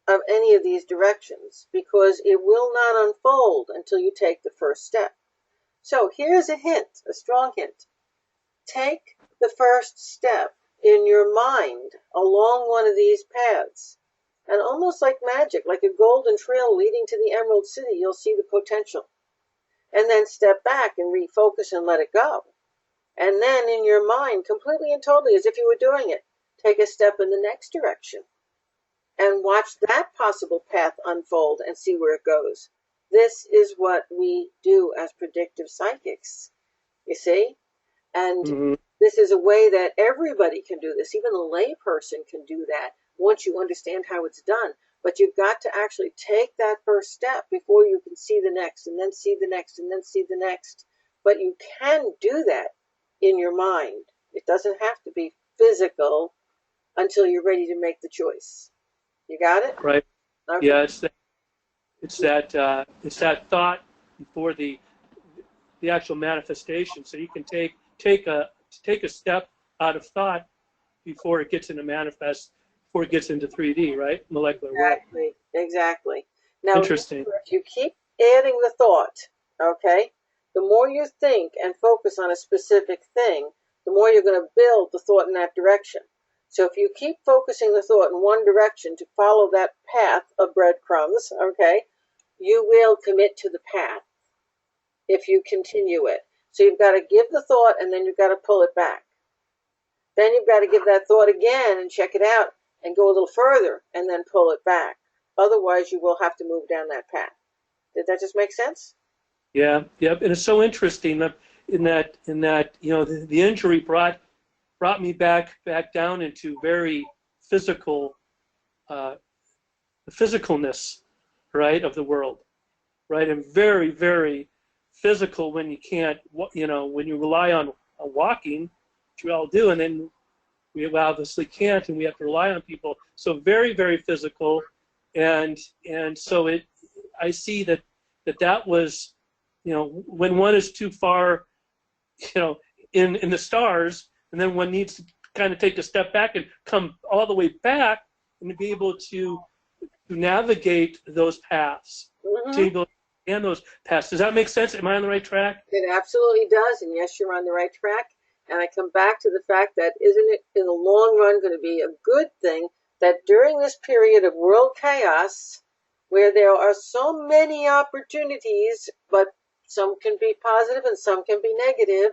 of any of these directions because it will not unfold until you take the first step. So here's a hint, a strong hint. Take the first step in your mind along one of these paths. And almost like magic, like a golden trail leading to the Emerald City, you'll see the potential. And then step back and refocus and let it go. And then in your mind, completely and totally, as if you were doing it, take a step in the next direction. And watch that possible path unfold and see where it goes. This is what we do as predictive psychics, you see? And this is a way that everybody can do this. Even a layperson can do that once you understand how it's done. But you've got to actually take that first step before you can see the next, and then see the next, and then see the next. But you can do that in your mind. It doesn't have to be physical until you're ready to make the choice. You got it?
Right.
Okay.
Yeah, it's that thought before the actual manifestation. So you can take a step out of thought before it gets into manifest, before it gets into 3D, right? Molecular world.
Exactly. Now,
interesting.
If you keep adding the thought, okay, the more you think and focus on a specific thing, the more you're going to build the thought in that direction. So if you keep focusing the thought in one direction to follow that path of breadcrumbs, okay, you will commit to the path if you continue it. So you've got to give the thought and then you've got to pull it back. Then you've got to give that thought again and check it out and go a little further and then pull it back. Otherwise, you will have to move down that path. Did that just make sense?
Yeah, and it's so interesting that in that the injury brought me back down into very physical, the physicalness, right, of the world, right, and very, very physical when you can't, when you rely on walking, which we all do, and then we obviously can't, and we have to rely on people. So very, very physical, and so I see that was, when one is too far, in the stars, and then one needs to kind of take a step back and come all the way back and to be able to navigate those paths, to be able to understand those paths. Does that make sense? Am I on the right track?
It absolutely does, and yes, you're on the right track. And I come back to the fact that isn't it in the long run going to be a good thing that during this period of world chaos, where there are so many opportunities, but some can be positive and some can be negative,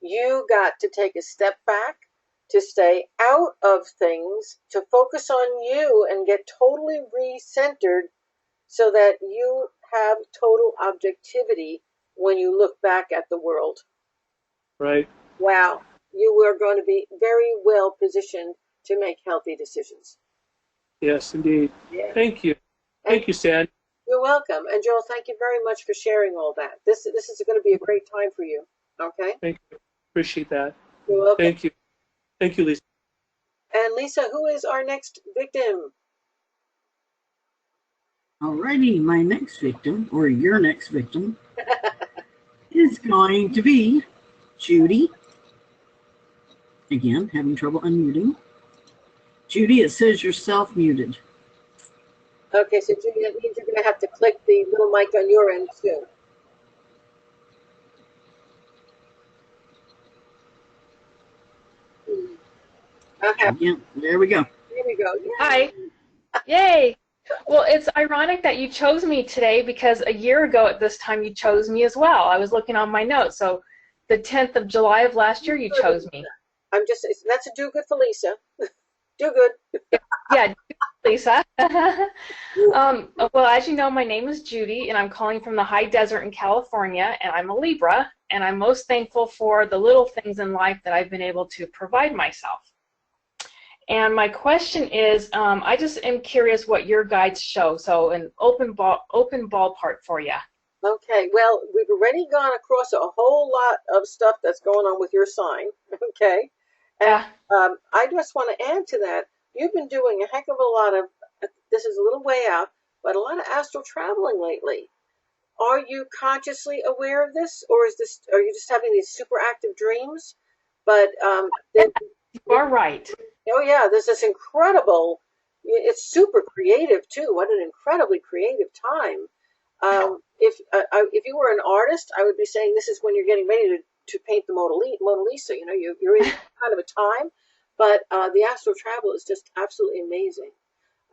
you got to take a step back, to stay out of things, to focus on you and get totally recentered so that you have total objectivity when you look back at the world.
Right.
Wow, you are going to be very well positioned to make healthy decisions.
Yes, indeed.
Yeah.
Thank you. Thank you, Sandy.
You're welcome. And Joel, thank you very much for sharing all that. This is going to be a great time for you. Okay?
Thank you. Appreciate that.
You're welcome.
Thank you. Thank you, Lisa.
And Lisa, who is our next victim?
Alrighty, my next victim, or your next victim, is going to be Judy. Again, having trouble unmuting. Judy, it says you're self-muted.
Okay, so Judy, that means you're going to have to click the little mic on your end too. Okay.
Yeah, there we go.
Here we go. Yay.
Hi. Yay. Well, it's ironic that you chose me today because a year ago at this time you chose me as well. I was looking on my notes. So the 10th of July of last year you chose me.
That's a do good for Lisa. Do good.
Yeah, Lisa. Well, as you know, my name is Judy, and I'm calling from the high desert in California, and I'm a Libra, and I'm most thankful for the little things in life that I've been able to provide myself. And my question is, I just am curious what your guides show. So an open ballpark for you.
Okay, well, we've already gone across a whole lot of stuff that's going on with your sign, okay? And I just want to add to that, you've been doing a heck of a lot of, this is a little way out, but a lot of astral traveling lately. Are you consciously aware of this, or are you just having these super active dreams? But
you are right.
Oh yeah, there's this incredible, it's super creative too. What an incredibly creative time. If you were an artist, I would be saying this is when you're getting ready to paint the Mona Lisa. You know, you're in kind of a time, but the astral travel is just absolutely amazing.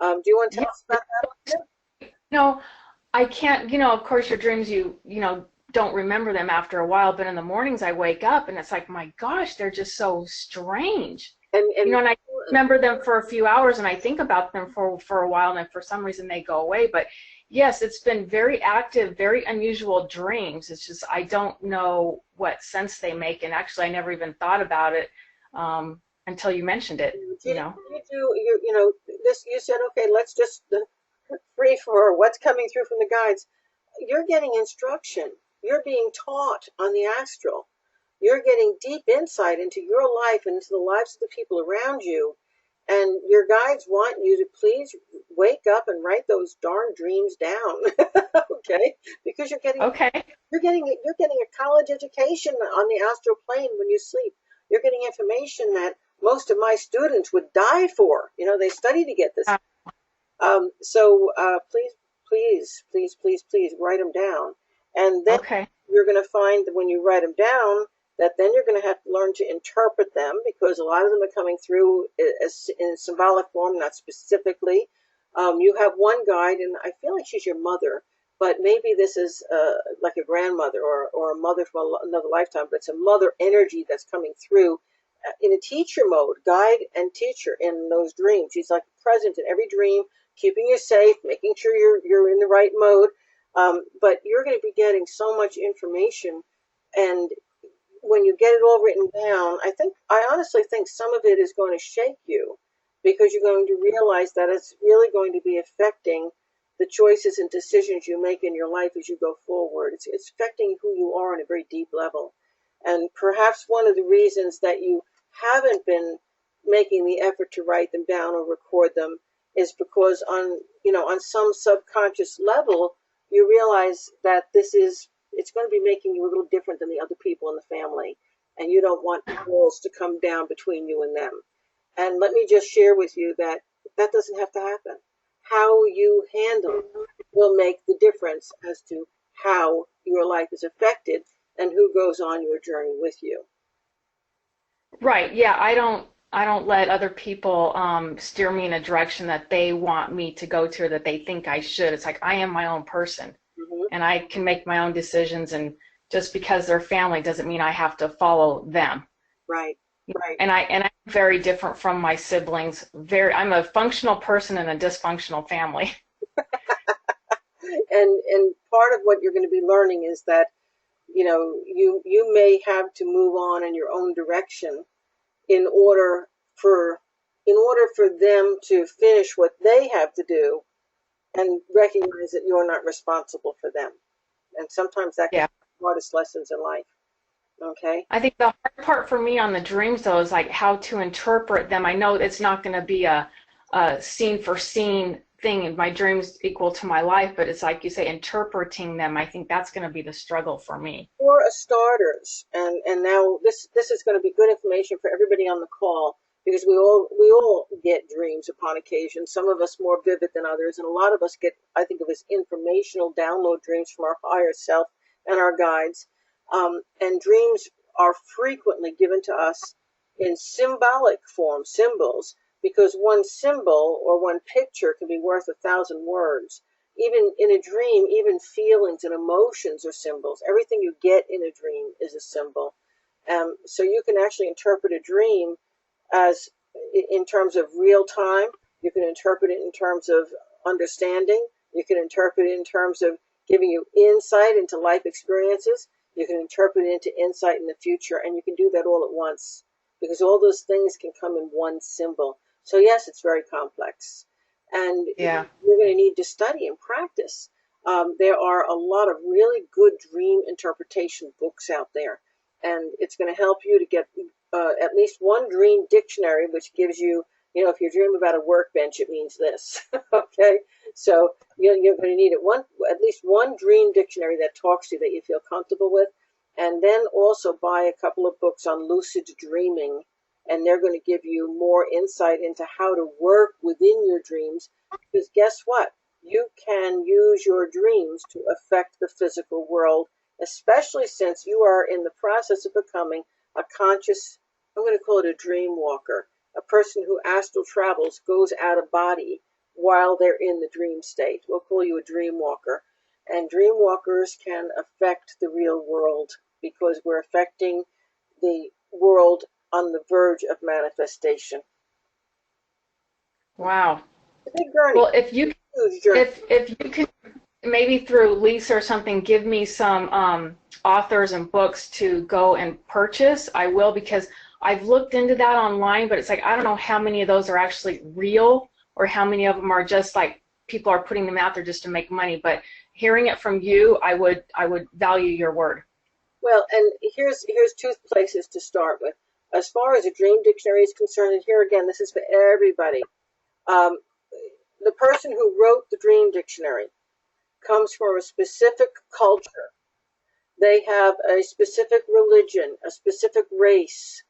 Do you want to tell us about that?
No, I can't, of course your dreams, don't remember them after a while, but in the mornings I wake up and it's like, my gosh, they're just so strange. And I remember them for a few hours and I think about them for a while and then for some reason they go away. But yes, it's been very active, very unusual dreams. It's just, I don't know what sense they make. And actually I never even thought about it until you mentioned it,
You said, okay, let's just free for what's coming through from the guides. You're getting instruction. You're being taught on the astral. You're getting deep insight into your life and into the lives of the people around you. And your guides want you to please wake up and write those darn dreams down. Okay? Because you're getting a college education on the astral plane when you sleep. You're getting information that most of my students would die for. They study to get this. So please write them down. And then you're going to find that when you write them down, that then you're going to have to learn to interpret them, because a lot of them are coming through in symbolic form, not specifically. You have one guide, and I feel like she's your mother, but maybe this is like a grandmother or a mother from another lifetime, but it's a mother energy that's coming through in a teacher mode, guide and teacher in those dreams. She's like present in every dream, keeping you safe, making sure you're in the right mode. But you're going to be getting so much information, and when you get it all written down, I honestly think some of it is going to shake you, because you're going to realize that it's really going to be affecting the choices and decisions you make in your life as you go forward. It's affecting who you are on a very deep level. And perhaps one of the reasons that you haven't been making the effort to write them down or record them is because on some subconscious level, you realize that it's going to be making you a little different than the other people in the family, and you don't want walls to come down between you and them. And let me just share with you that doesn't have to happen. How you handle it will make the difference as to how your life is affected and who goes on your journey with you.
Right. Yeah. I don't let other people steer me in a direction that they want me to go to or that they think I should. It's like I am my own person, and I can make my own decisions. And just because they're family doesn't mean I have to follow them.
Right.
And I'm very different from my siblings. I'm a functional person in a dysfunctional family.
And part of what you're going to be learning is that you may have to move on in your own direction in order for them to finish what they have to do, and recognize that you're not responsible for them. And sometimes that can be the hardest lessons in life. Okay.
I think the hard part for me on the dreams, though, is like how to interpret them. I know it's not going to be a scene for scene thing in my dreams equal to my life, but it's like you say, interpreting them. I think that's going to be the struggle for me.
For starters, and now this is going to be good information for everybody on the call, because we all get dreams upon occasion. Some of us more vivid than others, and a lot of us get, I think of as informational download dreams from our higher self and our guides. And dreams are frequently given to us in symbolic form, symbols, because one symbol or one picture can be worth 1,000 words. Even in a dream, even feelings and emotions are symbols. Everything you get in a dream is a symbol. So you can actually interpret a dream as in terms of real time. You can interpret it in terms of understanding. You can interpret it in terms of giving you insight into life experiences. You can interpret it into insight in the future, and you can do that all at once, because all those things can come in one symbol. So yes, it's very complex, and you're going to need to study and practice. There are a lot of really good dream interpretation books out there, and it's going to help you to get at least one dream dictionary, which gives you, if you dream about a workbench, it means this. Okay, so you're going to need at least one dream dictionary that talks to you, that you feel comfortable with, and then also buy a couple of books on lucid dreaming and they're going to give you more insight into how to work within your dreams. Because guess what? You can use your dreams to affect the physical world, especially since you are in the process of becoming a conscious, I'm going to call it a dream walker, a person who astral travels, goes out of body while they're in the dream state. We'll call you a dream walker. And dream walkers can affect the real world because we're affecting the world on the verge of manifestation.
Wow.
It's a big journey.
Well, if you if you could maybe through Lisa or something give me some authors and books to go and purchase, I will, because I've looked into that online, but it's like I don't know how many of those are actually real or how many of them are just like people are putting them out there just to make money. But hearing it from you, I would value your word.
Well, and here's two places to start with. As far as a dream dictionary is concerned, and here again, this is for everybody. The person who wrote the dream dictionary comes from a specific culture. They have a specific religion, a specific race,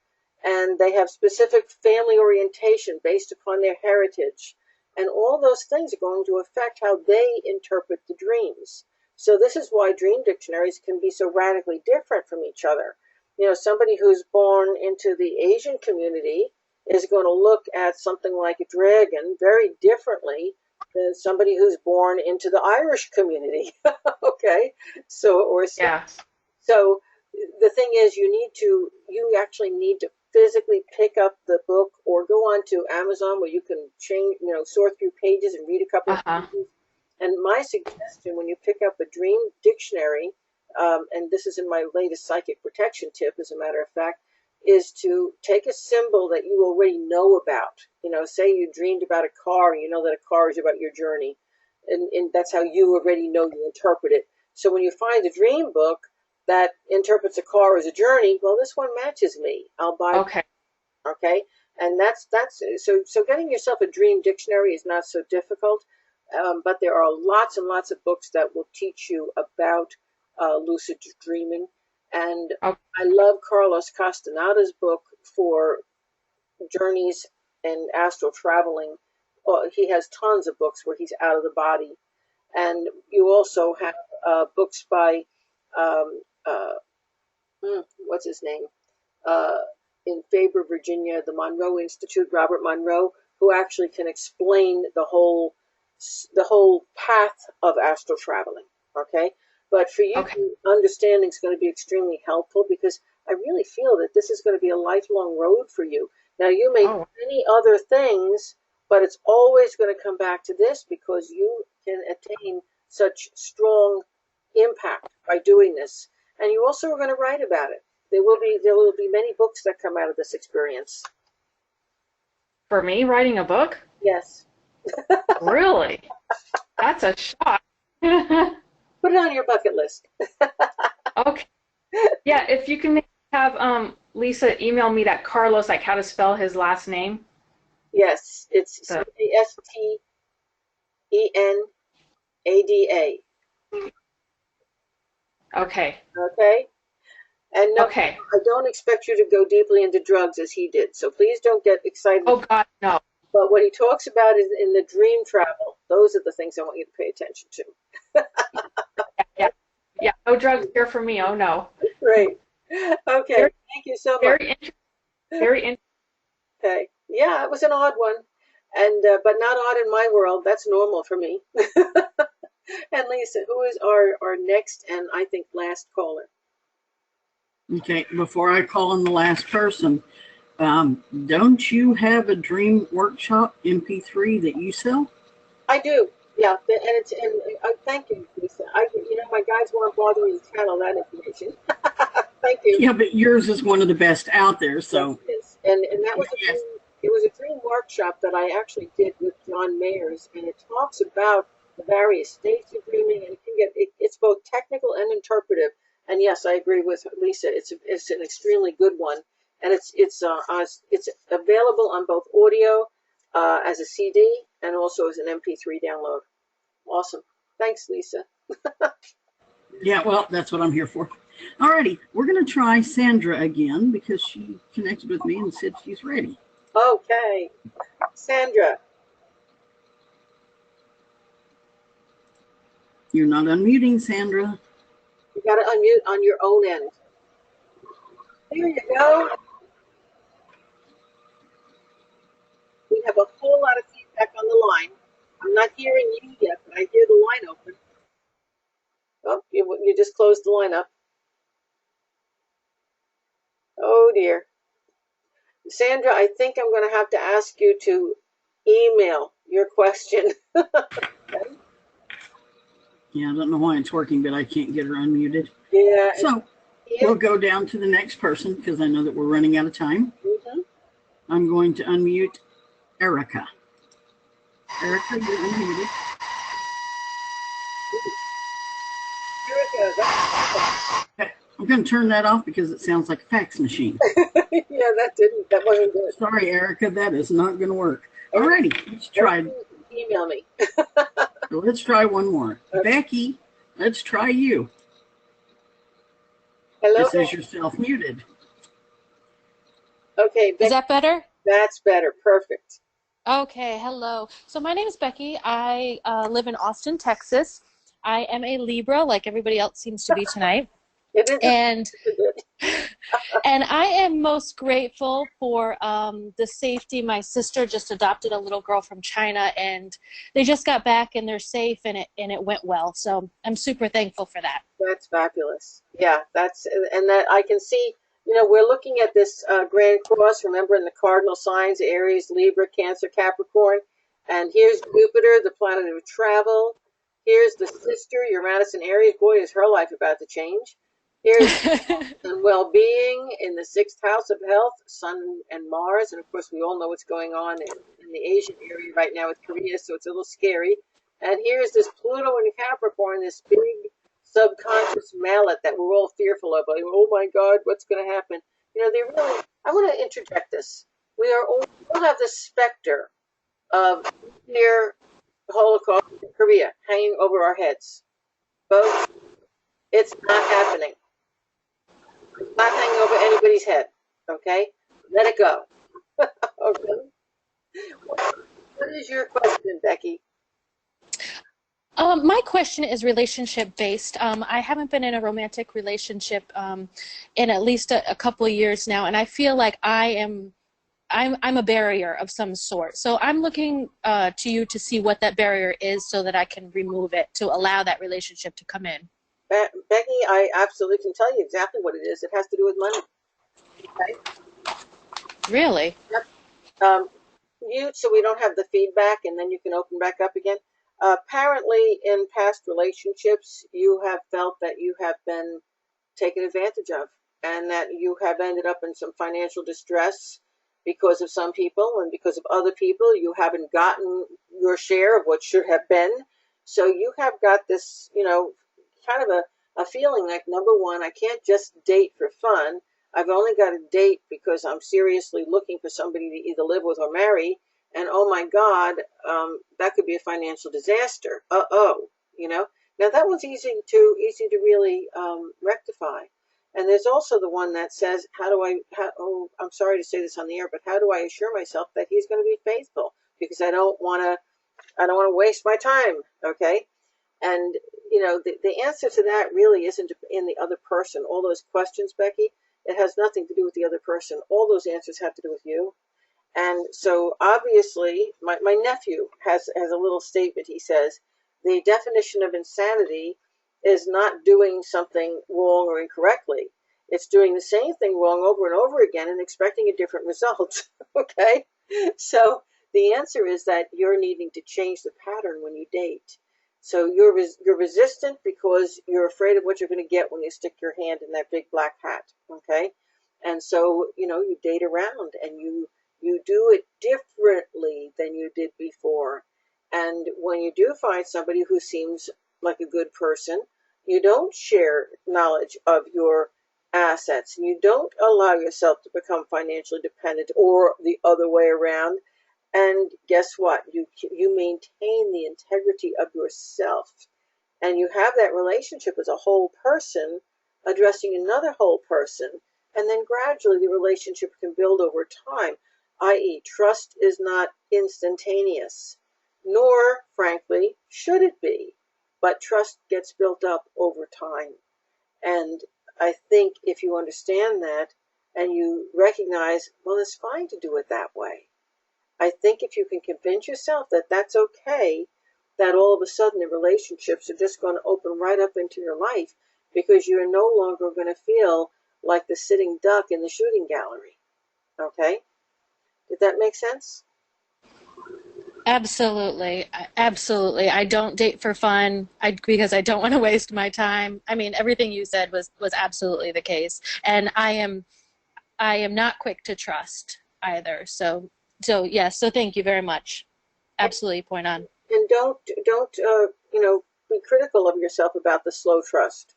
and they have specific family orientation based upon their heritage. And all those things are going to affect how they interpret the dreams. So this is why dream dictionaries can be so radically different from each other. You know, somebody who's born into the Asian community is going to look at something like a dragon very differently than somebody who's born into the Irish community. Okay, so
Yeah.
So the thing is, you actually need to physically pick up the book or go on to Amazon where you can sort through pages and read a couple of pages. And my suggestion when you pick up a dream dictionary, and this is in my latest psychic protection tip, as a matter of fact, is to take a symbol that you already know about. You know, say you dreamed about a car, and you know that a car is about your journey. And that's how you already know you interpret it. So when you find a dream book that interprets a car as a journey, well, this one matches me. I'll buy it. Okay? And that's so getting yourself a dream dictionary is not so difficult. But there are lots and lots of books that will teach you about lucid dreaming. And I love Carlos Castaneda's book for journeys and astral traveling. He has tons of books where he's out of the body. And you also have books by, what's his name? In Faber, Virginia, the Monroe Institute, Robert Monroe, who actually can explain the whole path of astral traveling. Okay, but for you, understanding is going to be extremely helpful because I really feel that this is going to be a lifelong road for you. Now, you may do many other things, but it's always going to come back to this because you can attain such strong impact by doing this, and you also are going to write about it. There will be many books that come out of this experience.
For me, writing a book?
Yes.
Really? That's a shock.
Put it on your bucket list.
Okay. Yeah, if you can have Lisa email me that Carlos, like how to spell his last name.
Yes, it's Castenada.
Okay.
Okay. And no, I don't expect you to go deeply into drugs as he did, so please don't get excited.
Oh, God, no.
But what he talks about is in the dream travel. Those are the things I want you to pay attention to.
Yeah, no drugs here for me. Oh, no.
Great. Okay, thank you so much.
Very interesting.
Okay. Yeah, it was an odd one, and but not odd in my world. That's normal for me. And Lisa, who is our next and I think last caller?
Okay, before I call on the last person, don't you have a dream workshop MP3 that you sell?
I do, yeah, and thank you, Lisa. My guides won't bother me to channel that information. Thank you.
Yeah, but yours is one of the best out there, so.
Yes, and that was it was a dream workshop that I actually did with John Mayers, and it talks about the various states of dreaming, and it's both technical and interpretive. And yes, I agree with Lisa. It's an extremely good one, and it's available on both audio as a CD and also as an MP3 download. Awesome. Thanks, Lisa.
Yeah, well, that's what I'm here for. Alrighty, we're going to try Sandra again because she connected with me and said she's ready.
Okay. Sandra.
You're not unmuting, Sandra.
You got to unmute on your own end. There you go. We have a whole lot of feedback on the line. I'm not hearing you yet, but I hear the line open. Oh, you just closed the line up. Oh dear. Sandra, I think I'm going to have to ask you to email your question.
Yeah, I don't know why it's working, but I can't get her unmuted.
Yeah.
So we'll go down to the next person because I know that we're running out of time.
Mm-hmm.
I'm going to unmute Erica. Erica, you're unmuted.
Erica,
I'm going to turn that off because it sounds like a fax machine.
Yeah, that wasn't good.
Sorry, Erica, that is not going to work. Alrighty, let's try.
Email me.
So let's try one more. Okay. Becky, let's try you.
Hello.
This is yourself muted.
Okay, Becky,
is that better?
That's better. Perfect.
Okay, hello. So my name is Becky. I live in Austin, Texas. I am a Libra, like everybody else seems to be tonight. And I am most grateful for the safety. My sister just adopted a little girl from China, and they just got back, and they're safe, and it went well. So I'm super thankful for that.
That's fabulous. Yeah, and that I can see. You know, we're looking at this Grand Cross. Remember, in the cardinal signs: Aries, Libra, Cancer, Capricorn. And here's Jupiter, the planet of travel. Here's the sister, Uranus and Aries. Boy, is her life about to change. Here's well-being in the 6th house of health, Sun and Mars. And of course, we all know what's going on in the Asian area right now with Korea, so it's a little scary. And here's this Pluto in Capricorn, this big subconscious mallet that we're all fearful of. Like, oh my God, what's going to happen? You know, I want to interject this. We all have the specter of nuclear Holocaust in Korea hanging over our heads. Folks, it's not happening. It's not hanging over anybody's head. Okay? Let it go. Okay? What is your question, Becky?
My question is relationship based. I haven't been in a romantic relationship in at least a couple of years now, and I feel like I'm a barrier of some sort. So I'm looking to you to see what that barrier is so that I can remove it to allow that relationship to come in.
Becky, I absolutely can tell you exactly what it is. It has to do with money. Okay?
Really?
Yep. Mute so we don't have the feedback, and then you can open back up again. Apparently, in past relationships, you have felt that you have been taken advantage of, and that you have ended up in some financial distress because of some people, and because of other people, you haven't gotten your share of what should have been. So you have got this, kind of a feeling like, number one, I can't just date for fun. I've only got to date because I'm seriously looking for somebody to either live with or marry. And oh my God, that could be a financial disaster. Now that one's easy to really rectify. And there's also the one that says, I'm sorry to say this on the air, but how do I assure myself that he's going to be faithful? Because I don't want to waste my time. Okay. And, the answer to that really isn't in the other person. All those questions, Becky, it has nothing to do with the other person. All those answers have to do with you. And so obviously, my nephew has a little statement. He says, the definition of insanity is not doing something wrong or incorrectly. It's doing the same thing wrong over and over again and expecting a different result. Okay? So the answer is that you're needing to change the pattern when you date. So you're resistant because you're afraid of what you're going to get when you stick your hand in that big black hat. Okay? And so, you date around and you do it differently than you did before. And when you do find somebody who seems like a good person, you don't share knowledge of your assets. You don't allow yourself to become financially dependent or the other way around. And guess what? You maintain the integrity of yourself. And you have that relationship as a whole person addressing another whole person, and then gradually the relationship can build over time, i.e., trust is not instantaneous, nor, frankly, should it be, but trust gets built up over time. And I think if you understand that and you recognize, well, it's fine to do it that way. I think if you can convince yourself that that's okay, that all of a sudden the relationships are just going to open right up into your life because you're no longer going to feel like the sitting duck in the shooting gallery. Okay? Did that make sense?
Absolutely. Absolutely. I don't date for fun because I don't want to waste my time. I mean, everything you said was absolutely the case. And I am not quick to trust either. So yes, so thank you very much. Absolutely, point on.
And don't be critical of yourself about the slow trust.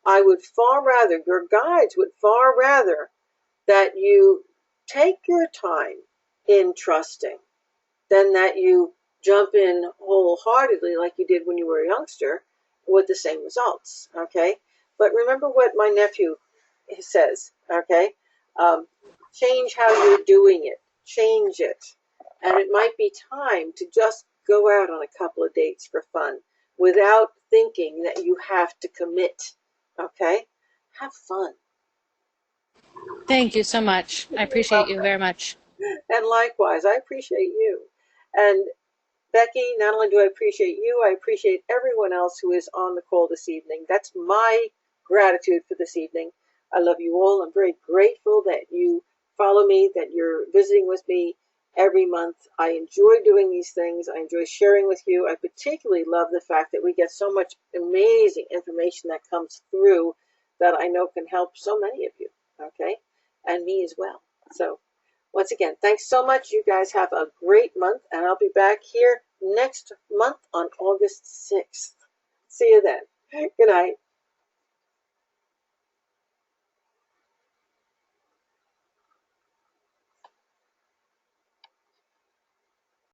I would far rather, your guides would far rather that you take your time in trusting than that you jump in wholeheartedly like you did when you were a youngster with the same results, okay? But remember what my nephew says, okay? Change how you're doing it. Change it. And it might be time to just go out on a couple of dates for fun without thinking that you have to commit, okay? Have fun.
Thank you so much. I appreciate you very much.
And likewise, I appreciate you. And Becky, not only do I appreciate you, I appreciate everyone else who is on the call this evening. That's my gratitude for this evening. I love you all. I'm very grateful that you follow me, that you're visiting with me every month. I enjoy doing these things. I enjoy sharing with you. I particularly love the fact that we get so much amazing information that comes through that I know can help so many of you, okay? And me as well. So once again, thanks so much. You guys have a great month, and I'll be back here next month on August 6th. See you then. Good night.